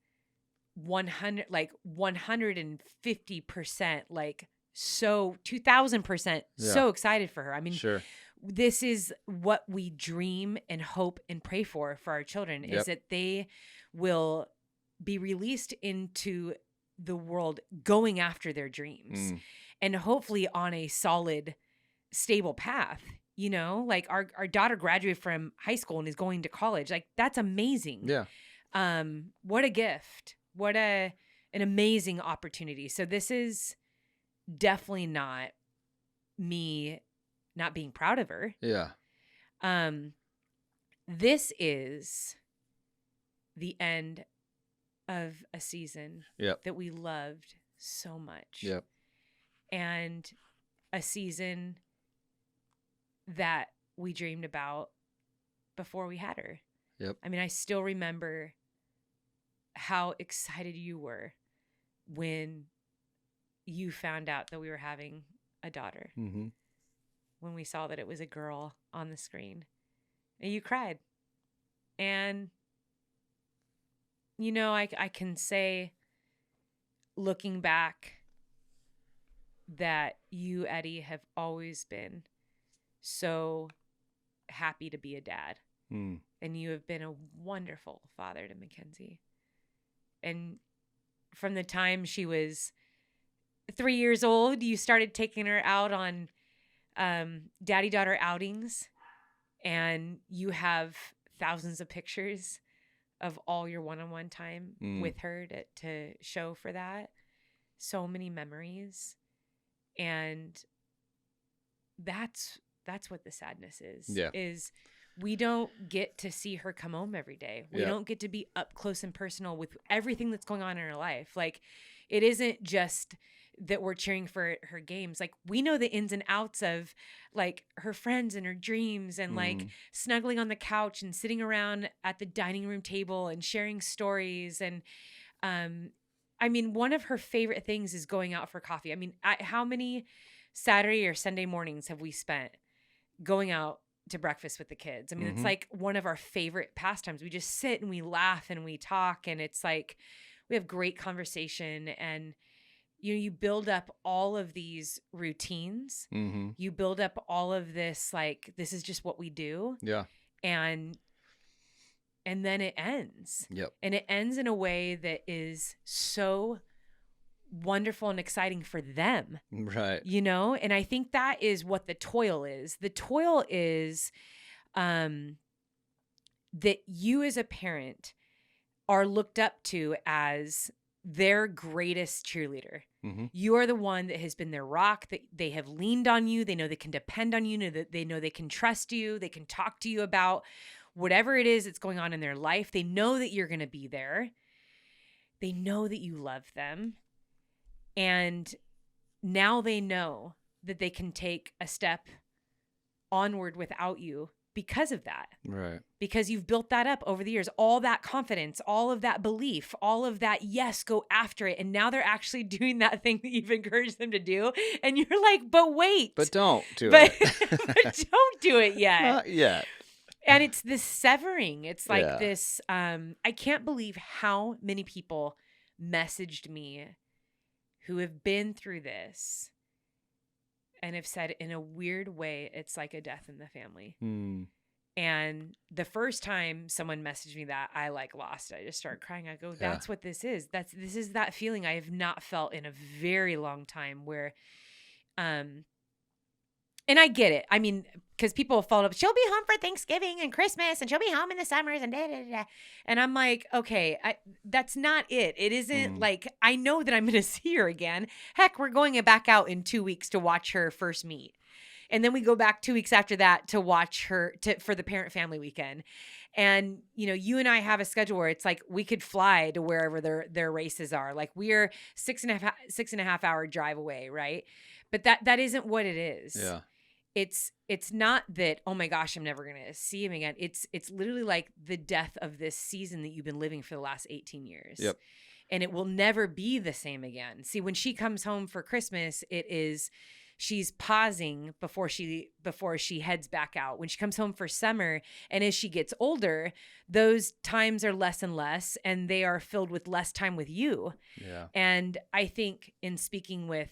150%, like, so 2000% Yeah. so excited for her. I mean, Sure. this is what we dream and hope and pray for our children, Yep. is that they will be released into the world going after their dreams and hopefully on a solid, stable path. You know, like our daughter graduated from high school and is going to college. Like, that's amazing. Yeah. What a gift. What an amazing opportunity. So this is definitely not me not being proud of her. Yeah. This is the end of a season Yep. that we loved so much. Yep. And a season that we dreamed about before we had her. Yep. I mean, I still remember how excited you were when you found out that we were having a daughter. Mm-hmm. When we saw that it was a girl on the screen. And you cried. And, you know, I can say, looking back, that you, Eddie, have always been so happy to be a dad. And you have been a wonderful father to Mackenzie. And from the time she was 3 years old, you started taking her out on daddy-daughter outings. And you have thousands of pictures of all your one-on-one time with her to show for that. So many memories. And that's what the sadness is. Yeah. Is we don't get to see her come home every day. We don't get to be up close and personal with everything that's going on in her life. Like, it isn't just that we're cheering for her games. Like, we know the ins and outs of, like, her friends and her dreams and like snuggling on the couch and sitting around at the dining room table and sharing stories. And I mean, one of her favorite things is going out for coffee. I mean, how many Saturday or Sunday mornings have we spent going out to breakfast with the kids? I mean, it's like one of our favorite pastimes. We just sit and we laugh and we talk, and it's like we have great conversation. And you build up all of these routines. You build up all of this, like, this is just what we do. Yeah. And then it ends. Yep. And it ends in a way that is so wonderful and exciting for them. Right. You know? And I think that is what the toil is. The toil is that you as a parent are looked up to as their greatest cheerleader. You are the one that has been their rock, that they have leaned on you. They know they can depend on you. They know they can trust you. They can talk to you about whatever it is that's going on in their life. They know that you're going to be there. They know that you love them. And now they know that they can take a step onward without you because of that. Right. Because you've built that up over the years, all that confidence, all of that belief, all of that, yes, go after it. And now they're actually doing that thing that you've encouraged them to do. And you're like, but wait. But don't do it. it. But don't do it yet. Not yet. And it's this severing. It's like this, I can't believe how many people messaged me who have been through this and have said, in a weird way, it's like a death in the family. And the first time someone messaged me that, I like lost it. I just started crying. I go, that's what this is. This is that feeling I have not felt in a very long time, where, and I get it. I mean, because people have followed up, she'll be home for Thanksgiving and Christmas, and she'll be home in the summers, and da da da. And I'm like, okay, that's not it. It isn't like, I know that I'm going to see her again. Heck, we're going back out in 2 weeks to watch her first meet. And then we go back 2 weeks after that to watch her for the parent family weekend. And you and I have a schedule where it's like we could fly to wherever their races are. Like we're 6.5 hour drive away, right? But that isn't what it is. Yeah. It's not that, oh my gosh, I'm never gonna see him again. It's literally like the death of this season that you've been living for the last 18 years. Yep. And it will never be the same again. See, when she comes home for Christmas, she's pausing before she heads back out. When she comes home for summer, and as she gets older, those times are less and less, and they are filled with less time with you. Yeah. And I think in speaking with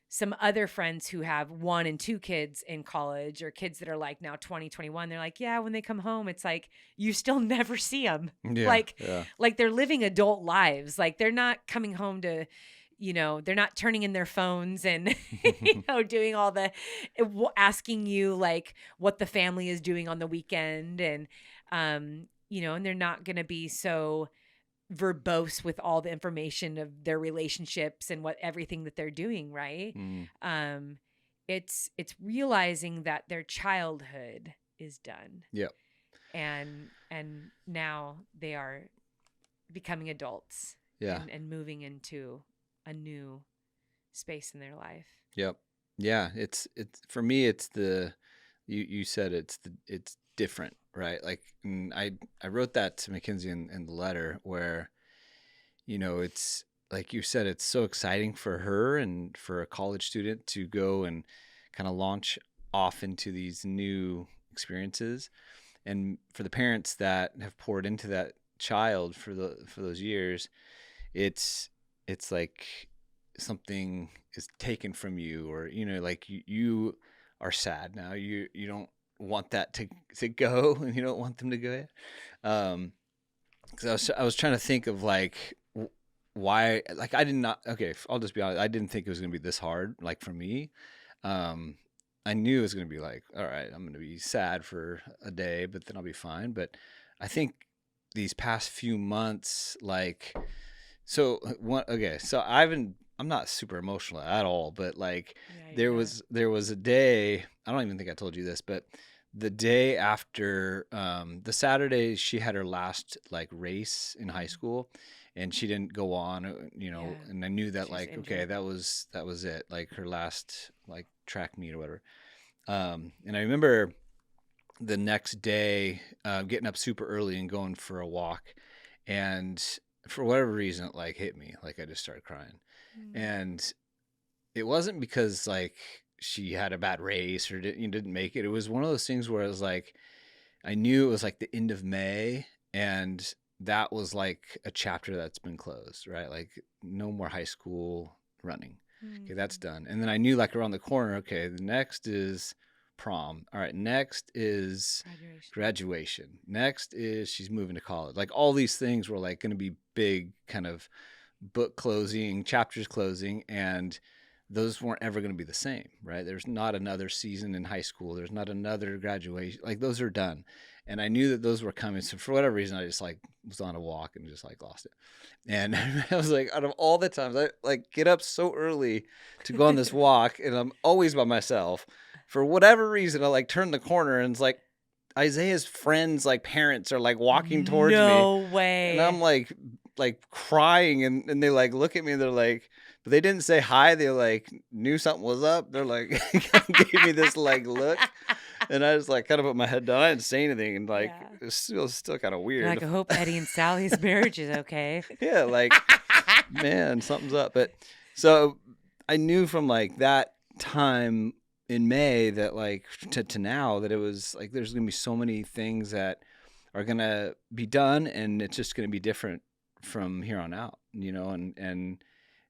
some other friends who have 1 and 2 kids in college, or kids that are like now 20, 21, they're like, yeah, when they come home, it's like you still never see them. Yeah. Like, Yeah. like they're living adult lives. Like they're not coming home to, they're not turning in their phones and, doing all the asking you like what the family is doing on the weekend. And, and they're not going to be so verbose with all the information of their relationships and what everything that they're doing, right? It's realizing that their childhood is done. Yep. And now they are becoming adults. Yeah. And moving into a new space in their life. Yep. Yeah. It's for me, it's you said it's different, right? Like, and I wrote that to Mackenzie in the letter where, it's like you said, it's so exciting for her and for a college student to go and kind of launch off into these new experiences. And for the parents that have poured into that child for those years, it's like something is taken from you, or like you are sad now. You don't want that to go, and you don't want them to go. Because I was trying to think of like why, like I did not. Okay, I'll just be honest. I didn't think it was gonna be this hard. Like for me, I knew it was gonna be like, all right, I'm gonna be sad for a day, but then I'll be fine. But I think these past few months, like, so I'm not super emotional at all, but like there was a day, I don't even think I told you this, but the day after, the Saturday she had her last like race in high school, and she didn't go on, and I knew that like, okay, that was it, like her last like track meet or whatever. And I remember the next day, getting up super early and going for a walk, and for whatever reason, it like hit me, like I just started crying. And it wasn't because like she had a bad race or didn't make it. It was one of those things where it was like, I knew it was like the end of May, and that was like a chapter that's been closed, right? Like no more high school running. Okay, that's done. And then I knew like around the corner, okay, the next is prom. All right, next is graduation. Next is she's moving to college. Like all these things were like going to be big kind of book closing, chapters closing, and those weren't ever going to be the same, right? There's not another season in high school. There's not another graduation. Like those are done. And I knew that those were coming. So for whatever reason, I just like was on a walk and just like lost it. And I was like, out of all the times I like get up so early to go on this walk, and I'm always by myself. For whatever reason, I like turn the corner, and it's like Isaiah's friends, like parents, are like walking towards me. No way. And I'm like crying, and they like look at me, and they're like, but they didn't say hi. They like knew something was up. They're like gave me this like look, and I just like kind of put my head down. I didn't say anything, and like it was still kind of weird. Like, I hope Eddie and Sally's marriage is okay. Yeah, like man, something's up. But so I knew from like that time in May that like to now that it was like there's gonna be so many things that are gonna be done, and it's just gonna be different from here on out,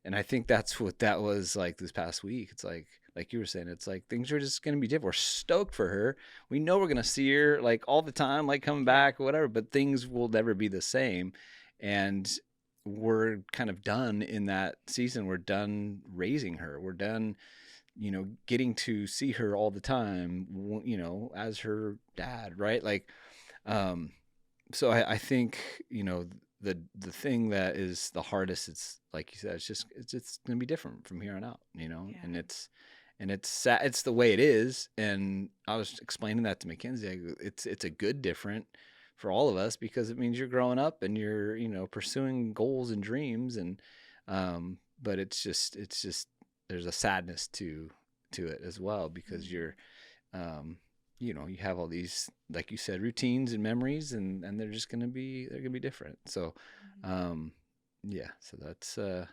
and I think that's what that was like this past week. It's like you were saying, it's like things are just gonna be different. We're stoked for her. We know we're gonna see her like all the time, like coming back or whatever, but things will never be the same. And we're kind of done in that season. We're done raising her. We're done getting to see her all the time, as her dad, right? Like, so I think, the thing that is the hardest, it's like you said, it's going to be different from here on out, and and it's the way it is. And I was explaining that to Mackenzie. It's a good different for all of us, because it means you're growing up and you're, pursuing goals and dreams. And but it's just there's a sadness to it as well, because you're um you have all these, like you said, routines and memories, and they're gonna be different. So yeah, so that's it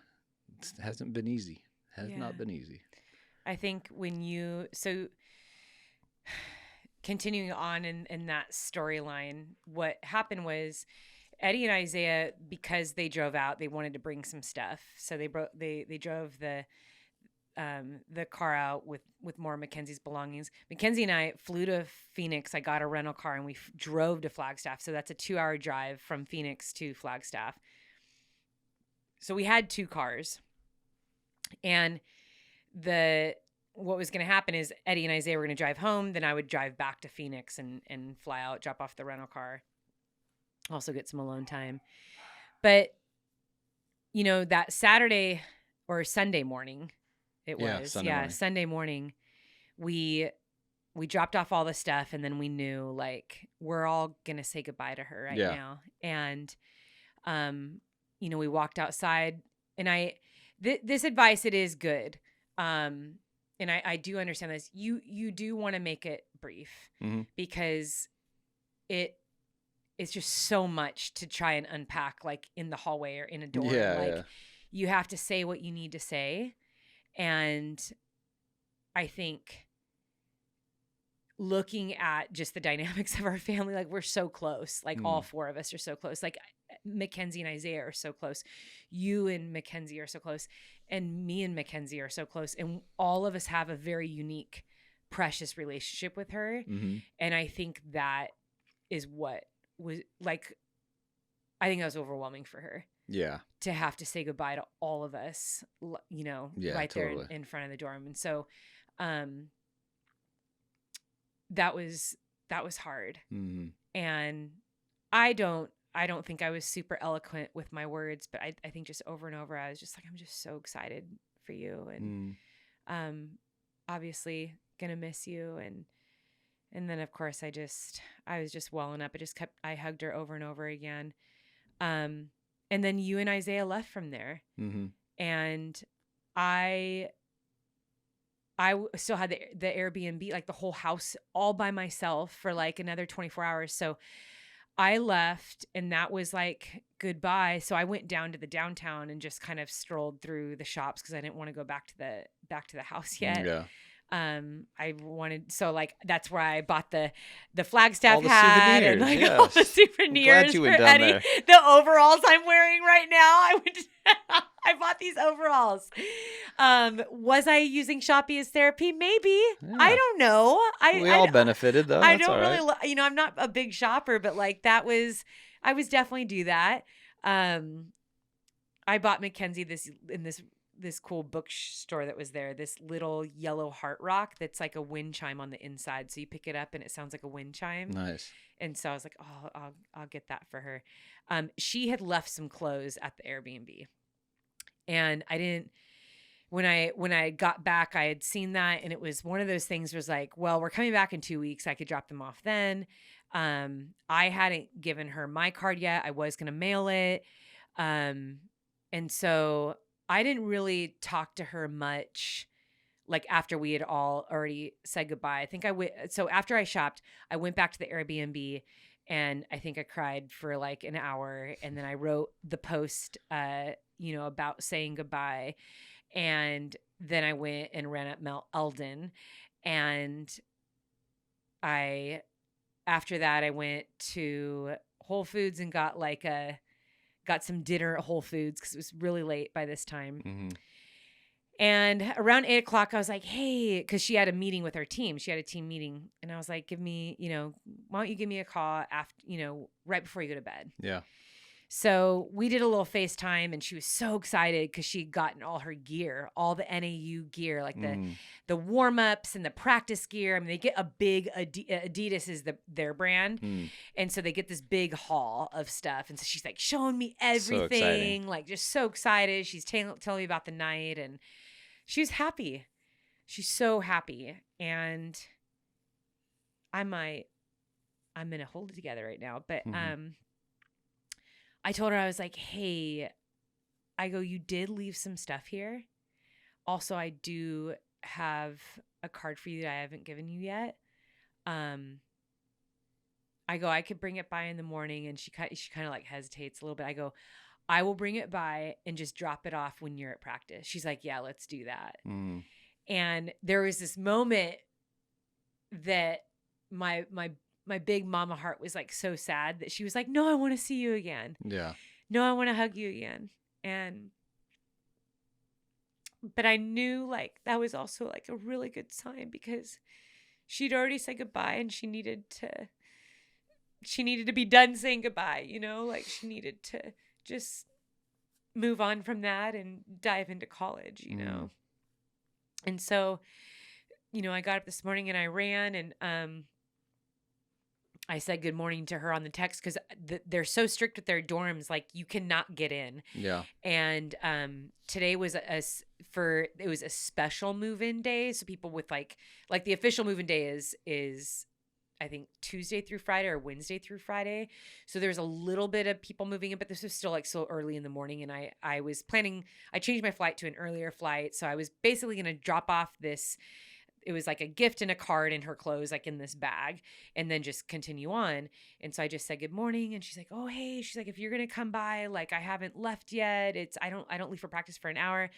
hasn't been easy. Has Yeah. not been easy. I think so continuing on in that storyline, what happened was Eddie and Isaiah, because they drove out, they wanted to bring some stuff. So they drove the car out with more of Mackenzie's belongings. Mackenzie and I flew to Phoenix. I got a rental car and we drove to Flagstaff. So that's a 2-hour drive from Phoenix to Flagstaff. So we had 2 cars. And what was going to happen is Eddie and Isaiah were going to drive home. Then I would drive back to Phoenix and fly out, drop off the rental car, also get some alone time. But, that Saturday or Sunday morning, Sunday morning, we dropped off all the stuff, and then we knew, like, we're all going to say goodbye to her right now. And, we walked outside, and this advice, it is good. And I do understand this. You do want to make it brief, because it's just so much to try and unpack, like in the hallway or in a dorm. You have to say what you need to say. And I think looking at just the dynamics of our family, like we're so close, like all 4 of us are so close. Like Mackenzie and Isaiah are so close. You and Mackenzie are so close. And me and Mackenzie are so close. And all of us have a very unique, precious relationship with her. And I think that is what was like, I think that was overwhelming for her. Yeah. To have to say goodbye to all of us, right there in front of the dorm. And so, that was hard. And I don't think I was super eloquent with my words, but I think just over and over, I was just like, I'm just so excited for you. And, obviously gonna miss you. And then of course I was just welling up. I hugged her over and over again. And then you and Isaiah left from there. And I still had the Airbnb, like the whole house all by myself for like another 24 hours. So I left, and that was like goodbye. So I went down to the downtown and just kind of strolled through the shops, because I didn't want to go back to the house yet. Yeah. I wanted, so like that's where I bought the Flagstaff all the hat souvenirs, and like yes. all the souvenirs you for went down Eddie. there. The overalls I'm wearing right now. I bought these overalls. Was I using Shopee as therapy? Maybe. Yeah. I don't know. We all benefited though. I That's don't all really, right. I'm not a big shopper, but like I was definitely do that. I bought Mackenzie this cool bookstore that was there, this little yellow heart rock that's like a wind chime on the inside. So you pick it up and it sounds like a wind chime. Nice. And so I was like, oh, I'll get that for her. She had left some clothes at the Airbnb, and I didn't, when I got back, I had seen that, and it was one of those things was like, well, we're coming back in 2 weeks. I could drop them off then. I hadn't given her my card yet. I was going to mail it. And so I didn't really talk to her much, like after we had all already said goodbye. I think so after I shopped, I went back to the Airbnb, and I think I cried for like an hour. And then I wrote the post, about saying goodbye. And then I went and ran up Mount Eldon. And after that, I went to Whole Foods and got some dinner at Whole Foods, because it was really late by this time. And around 8:00, I was like, hey, because she had a meeting with her team. She had a team meeting. And I was like, give me, why don't you give me a call after, right before you go to bed? Yeah. So we did a little FaceTime, and she was so excited because she'd gotten all her gear, all the NAU gear, like the warm-ups and the practice gear. I mean, they get a big Adidas is their brand. And so they get this big haul of stuff. And so she's like showing me everything, like just so excited. She's telling me about the night, and she was happy. she's so happy. And I'm going to hold it together right now. But Mm-hmm. I told her, I was like, hey, I go, you did leave some stuff here. Also, I do have a card for you that I haven't given you yet. I go, I could bring it by in the morning. And she kind of like hesitates a little bit. I go, I will bring it by and just drop it off when you're at practice. She's like, yeah, let's do that. Mm. And there was this moment that my big mama heart was like so sad that she was like, no, I want to see you again. Yeah. No, I want to hug you again. And but I knew like that was also like a really good sign because she'd already said goodbye and she needed to be done saying goodbye, like she needed to just move on from that and dive into college. And so, I got up this morning and I ran and I said good morning to her on the text because they're so strict with their dorms, like you cannot get in. Yeah. And today was it was a special move-in day, so people with like the official move-in day is I think Tuesday through Friday or Wednesday through Friday. So there's a little bit of people moving in, but this was still like so early in the morning. And I was planning, I changed my flight to an earlier flight. So I was basically going to drop off it was like a gift and a card in her clothes, like in this bag, and then just continue on. And so I just said good morning. And she's like, oh, hey, she's like, if you're going to come by, like I haven't left yet. I don't leave for practice for an hour.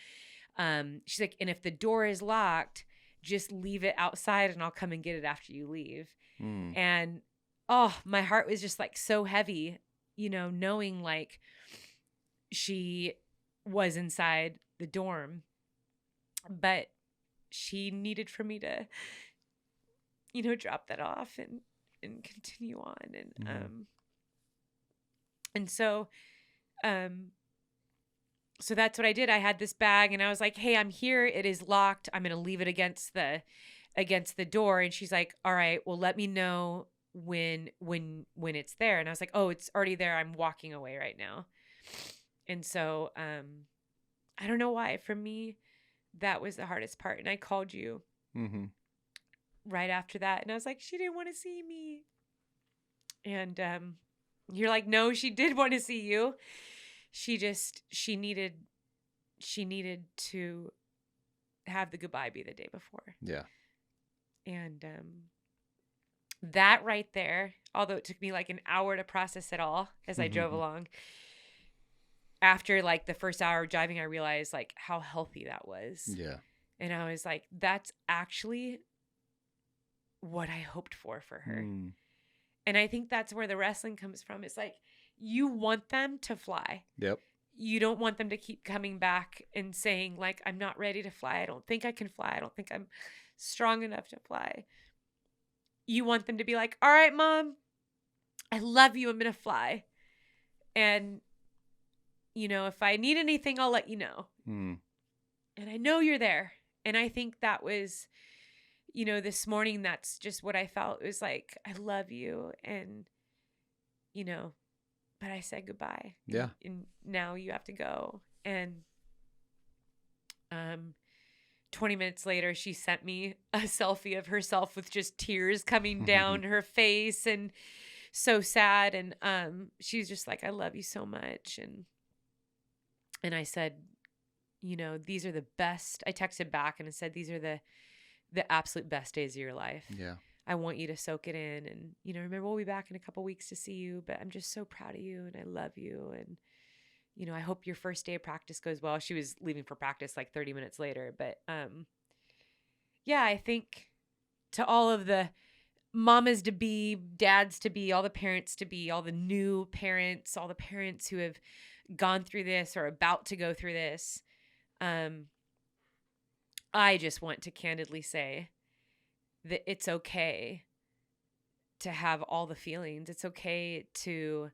She's like, and if the door is locked, just leave it outside and I'll come and get it after you leave. Mm. And oh, my heart was just like so heavy, knowing like she was inside the dorm, but she needed for me to, drop that off and continue on. And so that's what I did. I had this bag and I was like, hey, I'm here. It is locked. I'm going to leave it against the door. And she's like, all right, well, let me know when it's there. And I was like, oh, it's already there. I'm walking away right now. And so, I don't know why for me, that was the hardest part. And I called you right after that. And I was like, she didn't want to see me. And, you're like, no, she did want to see you. She needed to have the goodbye be the day before. Yeah. And that right there, although it took me like an hour to process it all as I drove along, after like the first hour of driving, I realized like how healthy that was. Yeah. And I was like, that's actually what I hoped for her. Mm. And I think that's where the wrestling comes from. It's like, you want them to fly. Yep. You don't want them to keep coming back and saying like, I'm not ready to fly. I don't think I can fly. I don't think I'm strong enough to fly. You want them to be like, all right, Mom, I love you. I'm going to fly. And, if I need anything, I'll let you know. Mm. And I know you're there. And I think that was, this morning, that's just what I felt. It was like, I love you. And, but I said goodbye. Yeah. And now you have to go. And 20 minutes later, she sent me a selfie of herself with just tears coming down her face and so sad. And she's just like, I love you so much. And I said, these are the best. I texted back and I said, these are the absolute best days of your life. Yeah. I want you to soak it in. And, remember, we'll be back in a couple weeks to see you, but I'm just so proud of you and I love you. And, I hope your first day of practice goes well. She was leaving for practice like 30 minutes later. But, yeah, I think to all of the mamas to be, dads to be, all the parents to be, all the new parents, all the parents who have gone through this or about to go through this, I just want to candidly say that it's okay to have all the feelings. It's okay to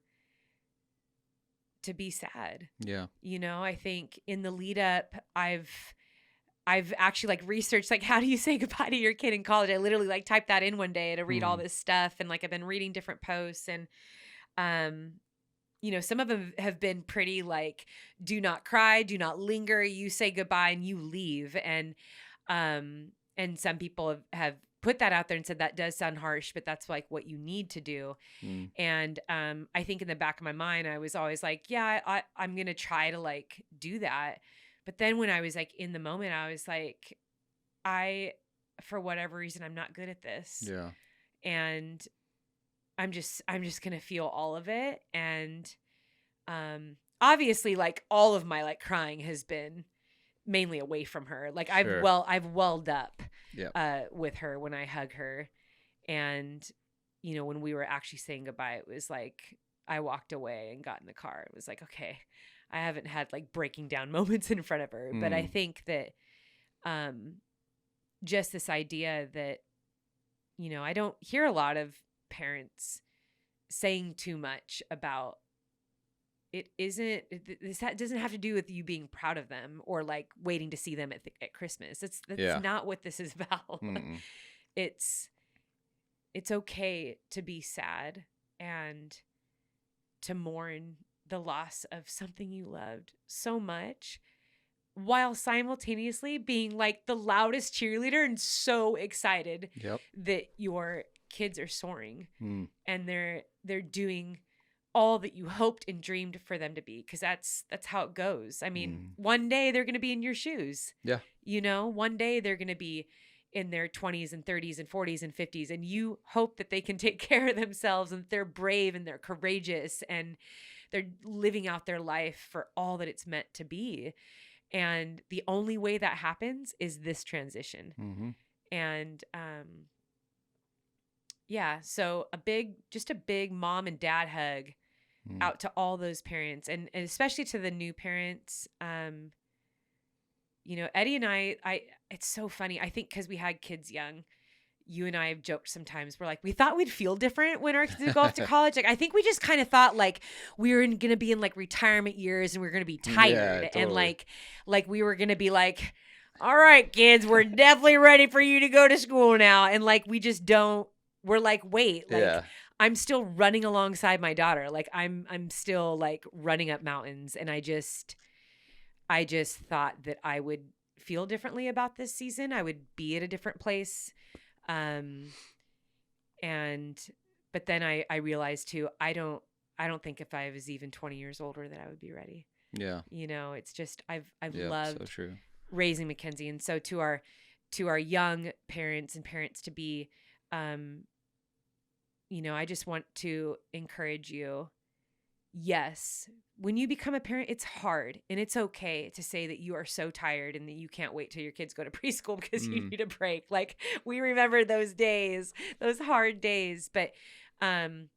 be sad. Yeah. I think in the lead up, I've actually like researched like how do you say goodbye to your kid in college. I literally like typed that in one day to read all this stuff, and like I've been reading different posts, and some of them have been pretty like, do not cry, do not linger, you say goodbye and you leave. And And some people have put that out there and said that does sound harsh, but that's like what you need to do. Mm. And I think in the back of my mind, I was always like, yeah, I'm going to try to like do that. But then when I was like in the moment, I was like, for whatever reason, I'm not good at this. Yeah. And I'm just going to feel all of it. And obviously like all of my like crying has been mainly away from her. Like Sure. I've welled up Yep. with her when I hug her. And, you know, when we were actually saying goodbye, it was like I walked away and got in the car. It was like, okay, I haven't had like breaking down moments in front of her. But I Mm. think that just this idea that, you know, I don't hear a lot of parents saying too much about it. This doesn't have to do with you being proud of them or like waiting to see them at Christmas. That's Yeah. not what this is about. Mm-mm. It's okay to be sad and to mourn the loss of something you loved so much, while simultaneously being like the loudest cheerleader and so excited Yep. that your kids are soaring Mm. and they're doing all that you hoped and dreamed for them to be, because that's how it goes. I mean, one day they're going to be in your shoes. Yeah. You know, one day they're going to be in their 20s and 30s and 40s and 50s, and you hope that they can take care of themselves and they're brave and they're courageous and they're living out their life for all that it's meant to be. And the only way that happens is this transition. Mm-hmm. And yeah, so just a big mom and dad hug out to all those parents, and especially to the new parents. You know, Eddie and I it's so funny. I think because we had kids young, you and I have joked sometimes. We're like, we thought we'd feel different when our kids would go off to college. Like, I think we just kind of thought like we were going to be in like retirement years and we are going to be tired. Yeah, totally. And like we were going to be like, all right, kids, we're definitely ready for you to go to school now. And like, we just don't, we're like, wait, like Yeah. I'm still running alongside my daughter. Like I'm still like running up mountains. And I just thought that I would feel differently about this season. I would be at a different place. But then I realized too, I don't think if I was even 20 years older that I would be ready. Yeah. You know, it's just, I've Yep, loved so true. raising Mackenzie. And so to our young parents and parents to be, you know, I just want to encourage you. Yes, when you become a parent, it's hard, and it's okay to say that you are so tired and that you can't wait till your kids go to preschool because you need a break. Like, we remember those days, those hard days. But I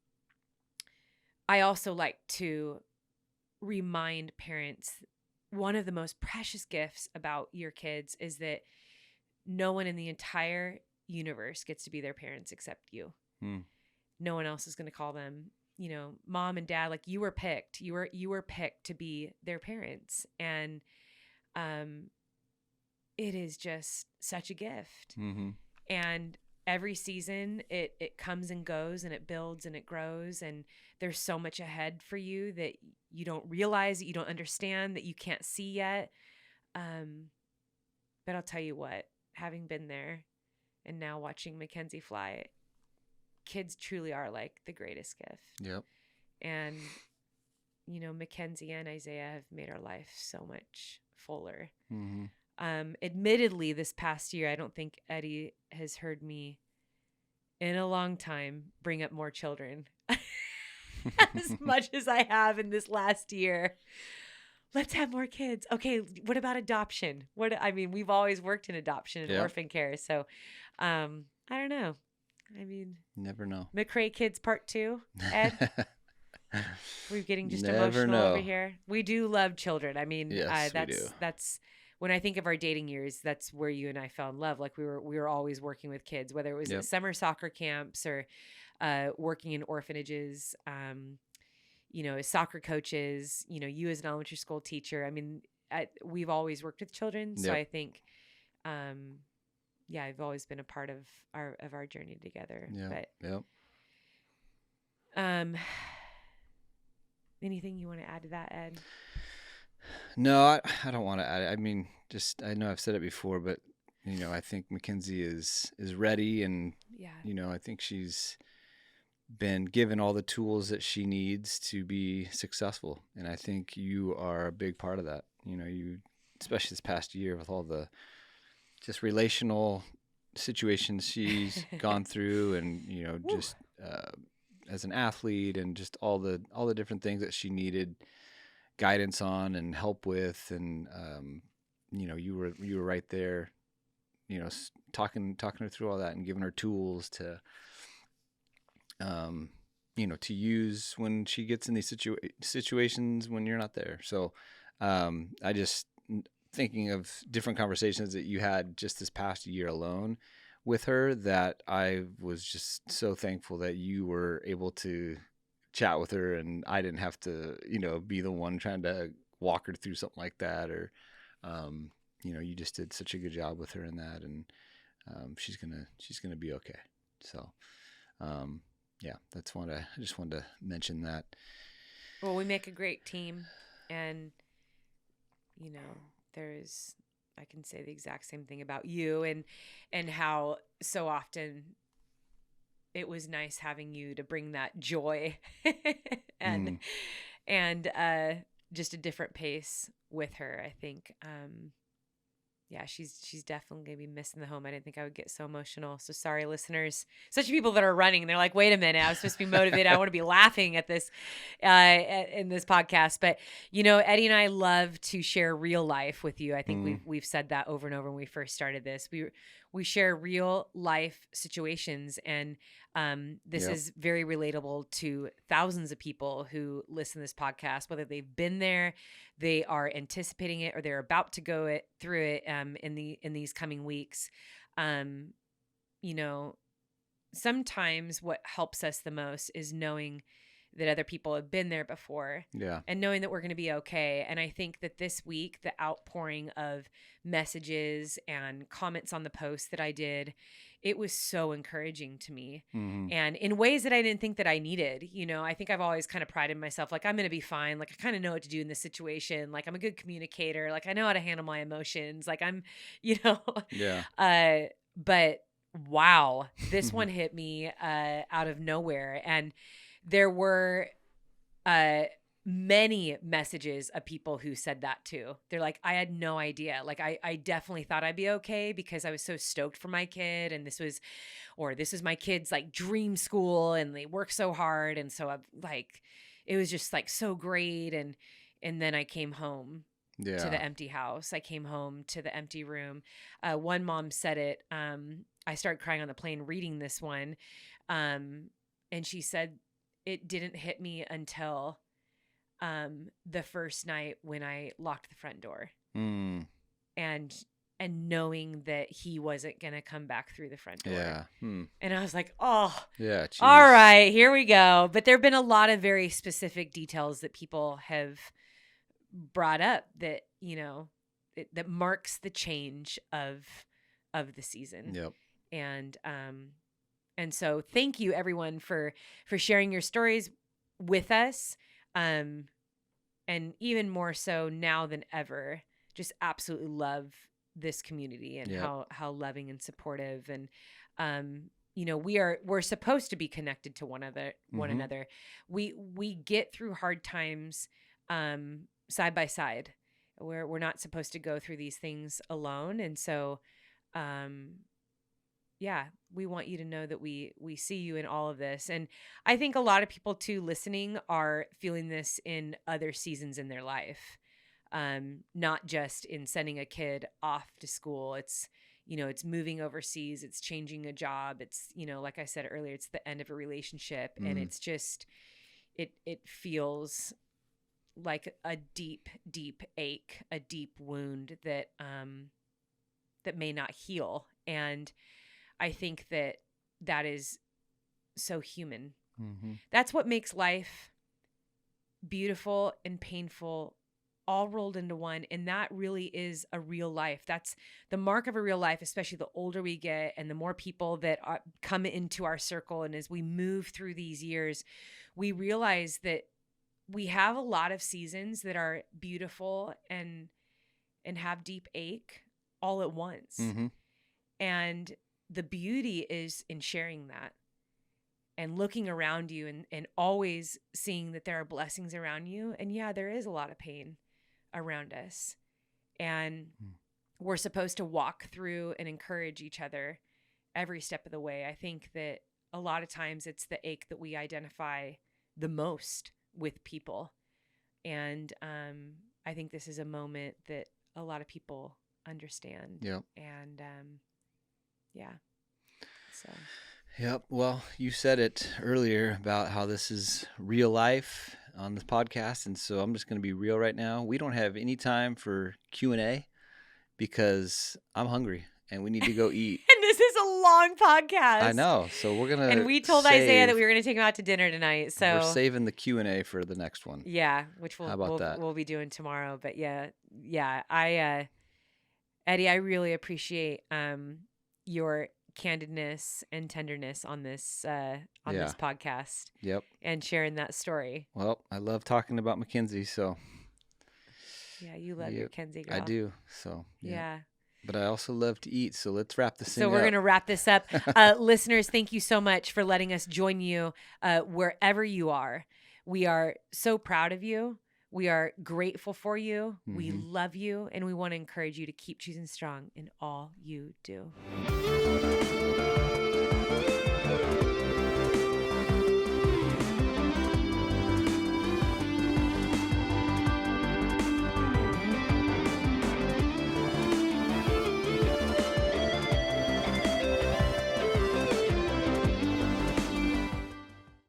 also like to remind parents, one of the most precious gifts about your kids is that no one in the entire universe gets to be their parents except you. No one else is going to call them, you know, mom and dad. Like, you were picked. You were picked to be their parents. And it is just such a gift. Mm-hmm. And every season it comes and goes, and it builds and it grows, and there's so much ahead for you that you don't realize, that you don't understand, that you can't see yet. But I'll tell you what, having been there and now watching Mackenzie fly, kids truly are like the greatest gift. Yep. And, you know, Mackenzie and Isaiah have made our life so much fuller. Mm-hmm. Admittedly, this past year, I don't think Eddie has heard me in a long time bring up more children as much as I have in this last year. Let's have more kids. Okay, what about adoption? We've always worked in adoption and orphan care. So, I don't know. I mean, never know. McRae Kids Part 2, Ed. We're getting just Never emotional know. over here. We do love children. I mean, yes, we do. That's when I think of our dating years, that's where you and I fell in love. Like, we were always working with kids, whether it was at summer soccer camps or working in orphanages, you know, as soccer coaches, you know, you as an elementary school teacher. I mean, we've always worked with children. So I think, I've always been a part of our journey together. Anything you want to add to that, Ed? No, I don't want to add it. I mean, I know I've said it before, but I think Mackenzie is ready, and Yeah. I think she's been given all the tools that she needs to be successful, and I think you are a big part of that. You, especially this past year with all the just relational situations she's gone through, and Woo. just as an athlete, and just all the different things that she needed guidance on and help with, and you were right there, talking her through all that and giving her tools to um, to use when she gets in these situations when you're not there. So I just thinking of different conversations that you had just this past year alone with her, that I was just so thankful that you were able to chat with her, and I didn't have to, be the one trying to walk her through something like that. Or, you just did such a good job with her in that, and she's gonna be okay. So, um, yeah, I just wanted to mention that. Well, we make a great team, and you know, there's I can say the exact same thing about you, and how so often it was nice having you to bring that joy and Mm, and just a different pace with her. I think yeah, she's definitely gonna be missing the home. I didn't think I would get so emotional. So sorry, listeners. Such people that are running, and they're like, "Wait a minute, I was supposed to be motivated. I want to be laughing at this, in this podcast." But Eddie and I love to share real life with you. I think mm, we've said that over and over when we first started this. We share real life situations, and this yep. is very relatable to thousands of people who listen to this podcast, whether they've been there, they are anticipating it, or they're about to go through it in these coming weeks. Um, you know, Sometimes what helps us the most is knowing that other people have been there before, Yeah. and knowing that we're going to be okay. And I think that this week, the outpouring of messages and comments on the post that I did, it was so encouraging to me. Mm-hmm. And in ways that I didn't think that I needed. I think I've always kind of prided myself, like, I'm going to be fine. Like, I kind of know what to do in this situation. Like, I'm a good communicator. Like, I know how to handle my emotions. Like, I'm, you know, Yeah. but wow, this one hit me out of nowhere. And there were uh, many messages of people who said that too. They're like, I had no idea. Like, I definitely thought I'd be okay because I was so stoked for my kid. And this is my kid's like dream school, and they work so hard. And so I've like, it was just like so great. And then I came home to Yeah. the empty house. I came home to the empty room. One mom said it. I started crying on the plane reading this one. Um, and she said it didn't hit me until the first night when I locked the front door, Mm, and knowing that he wasn't going to come back through the front door. yeah. Hmm. And I was like, oh, Yeah. all Jeez. right, here we go. But there have been a lot of very specific details that people have brought up that, that marks the change of the season. Yep. And so thank you everyone for sharing your stories with us. Um and even more so now than ever, just absolutely love this community, and Yep. how loving and supportive, and we're supposed to be connected to one Mm-hmm. another. We get through hard times side by side. We're not supposed to go through these things alone. And so um yeah, we want you to know that we see you in all of this. And I think a lot of people too listening are feeling this in other seasons in their life. Not just in sending a kid off to school. It's moving overseas, it's changing a job, it's, like I said earlier, it's the end of a relationship, and Mm, it's just it feels like a deep, deep ache, a deep wound that may not heal. And I think that is so human. mm-hmm. That's what makes life beautiful and painful all rolled into one. And that really is a real life. That's the mark of a real life, especially the older we get and the more people that come into our circle. And as we move through these years, we realize that we have a lot of seasons that are beautiful and have deep ache all at once. Mm-hmm. And the beauty is in sharing that and looking around you and always seeing that there are blessings around you. And yeah, there is a lot of pain around us. And we're supposed to walk through and encourage each other every step of the way. I think that a lot of times it's the ache that we identify the most with people. And I think this is a moment that a lot of people understand. Yep. And yeah. So. Yep. Well, you said it earlier about how this is real life on this podcast, and so I'm just going to be real right now. We don't have any time for Q&A because I'm hungry and we need to go eat. And this is a long podcast. I know. So we're going to And we told Isaiah that we were going to take him out to dinner tonight. So we're saving the Q&A for the next one. Yeah, which we'll be doing tomorrow. But yeah. Eddie, I really appreciate your candidness and tenderness on this this podcast. Yep. And sharing that story. Well, I love talking about Mackenzie, so. Yeah, you love your Kenzie girl. I do. So yeah. But I also love to eat, so let's wrap this thing up. So we're going to wrap this up. Listeners, thank you so much for letting us join you wherever you are. We are so proud of you. We are grateful for you. Mm-hmm. We love you, and we want to encourage you to keep choosing strong in all you do.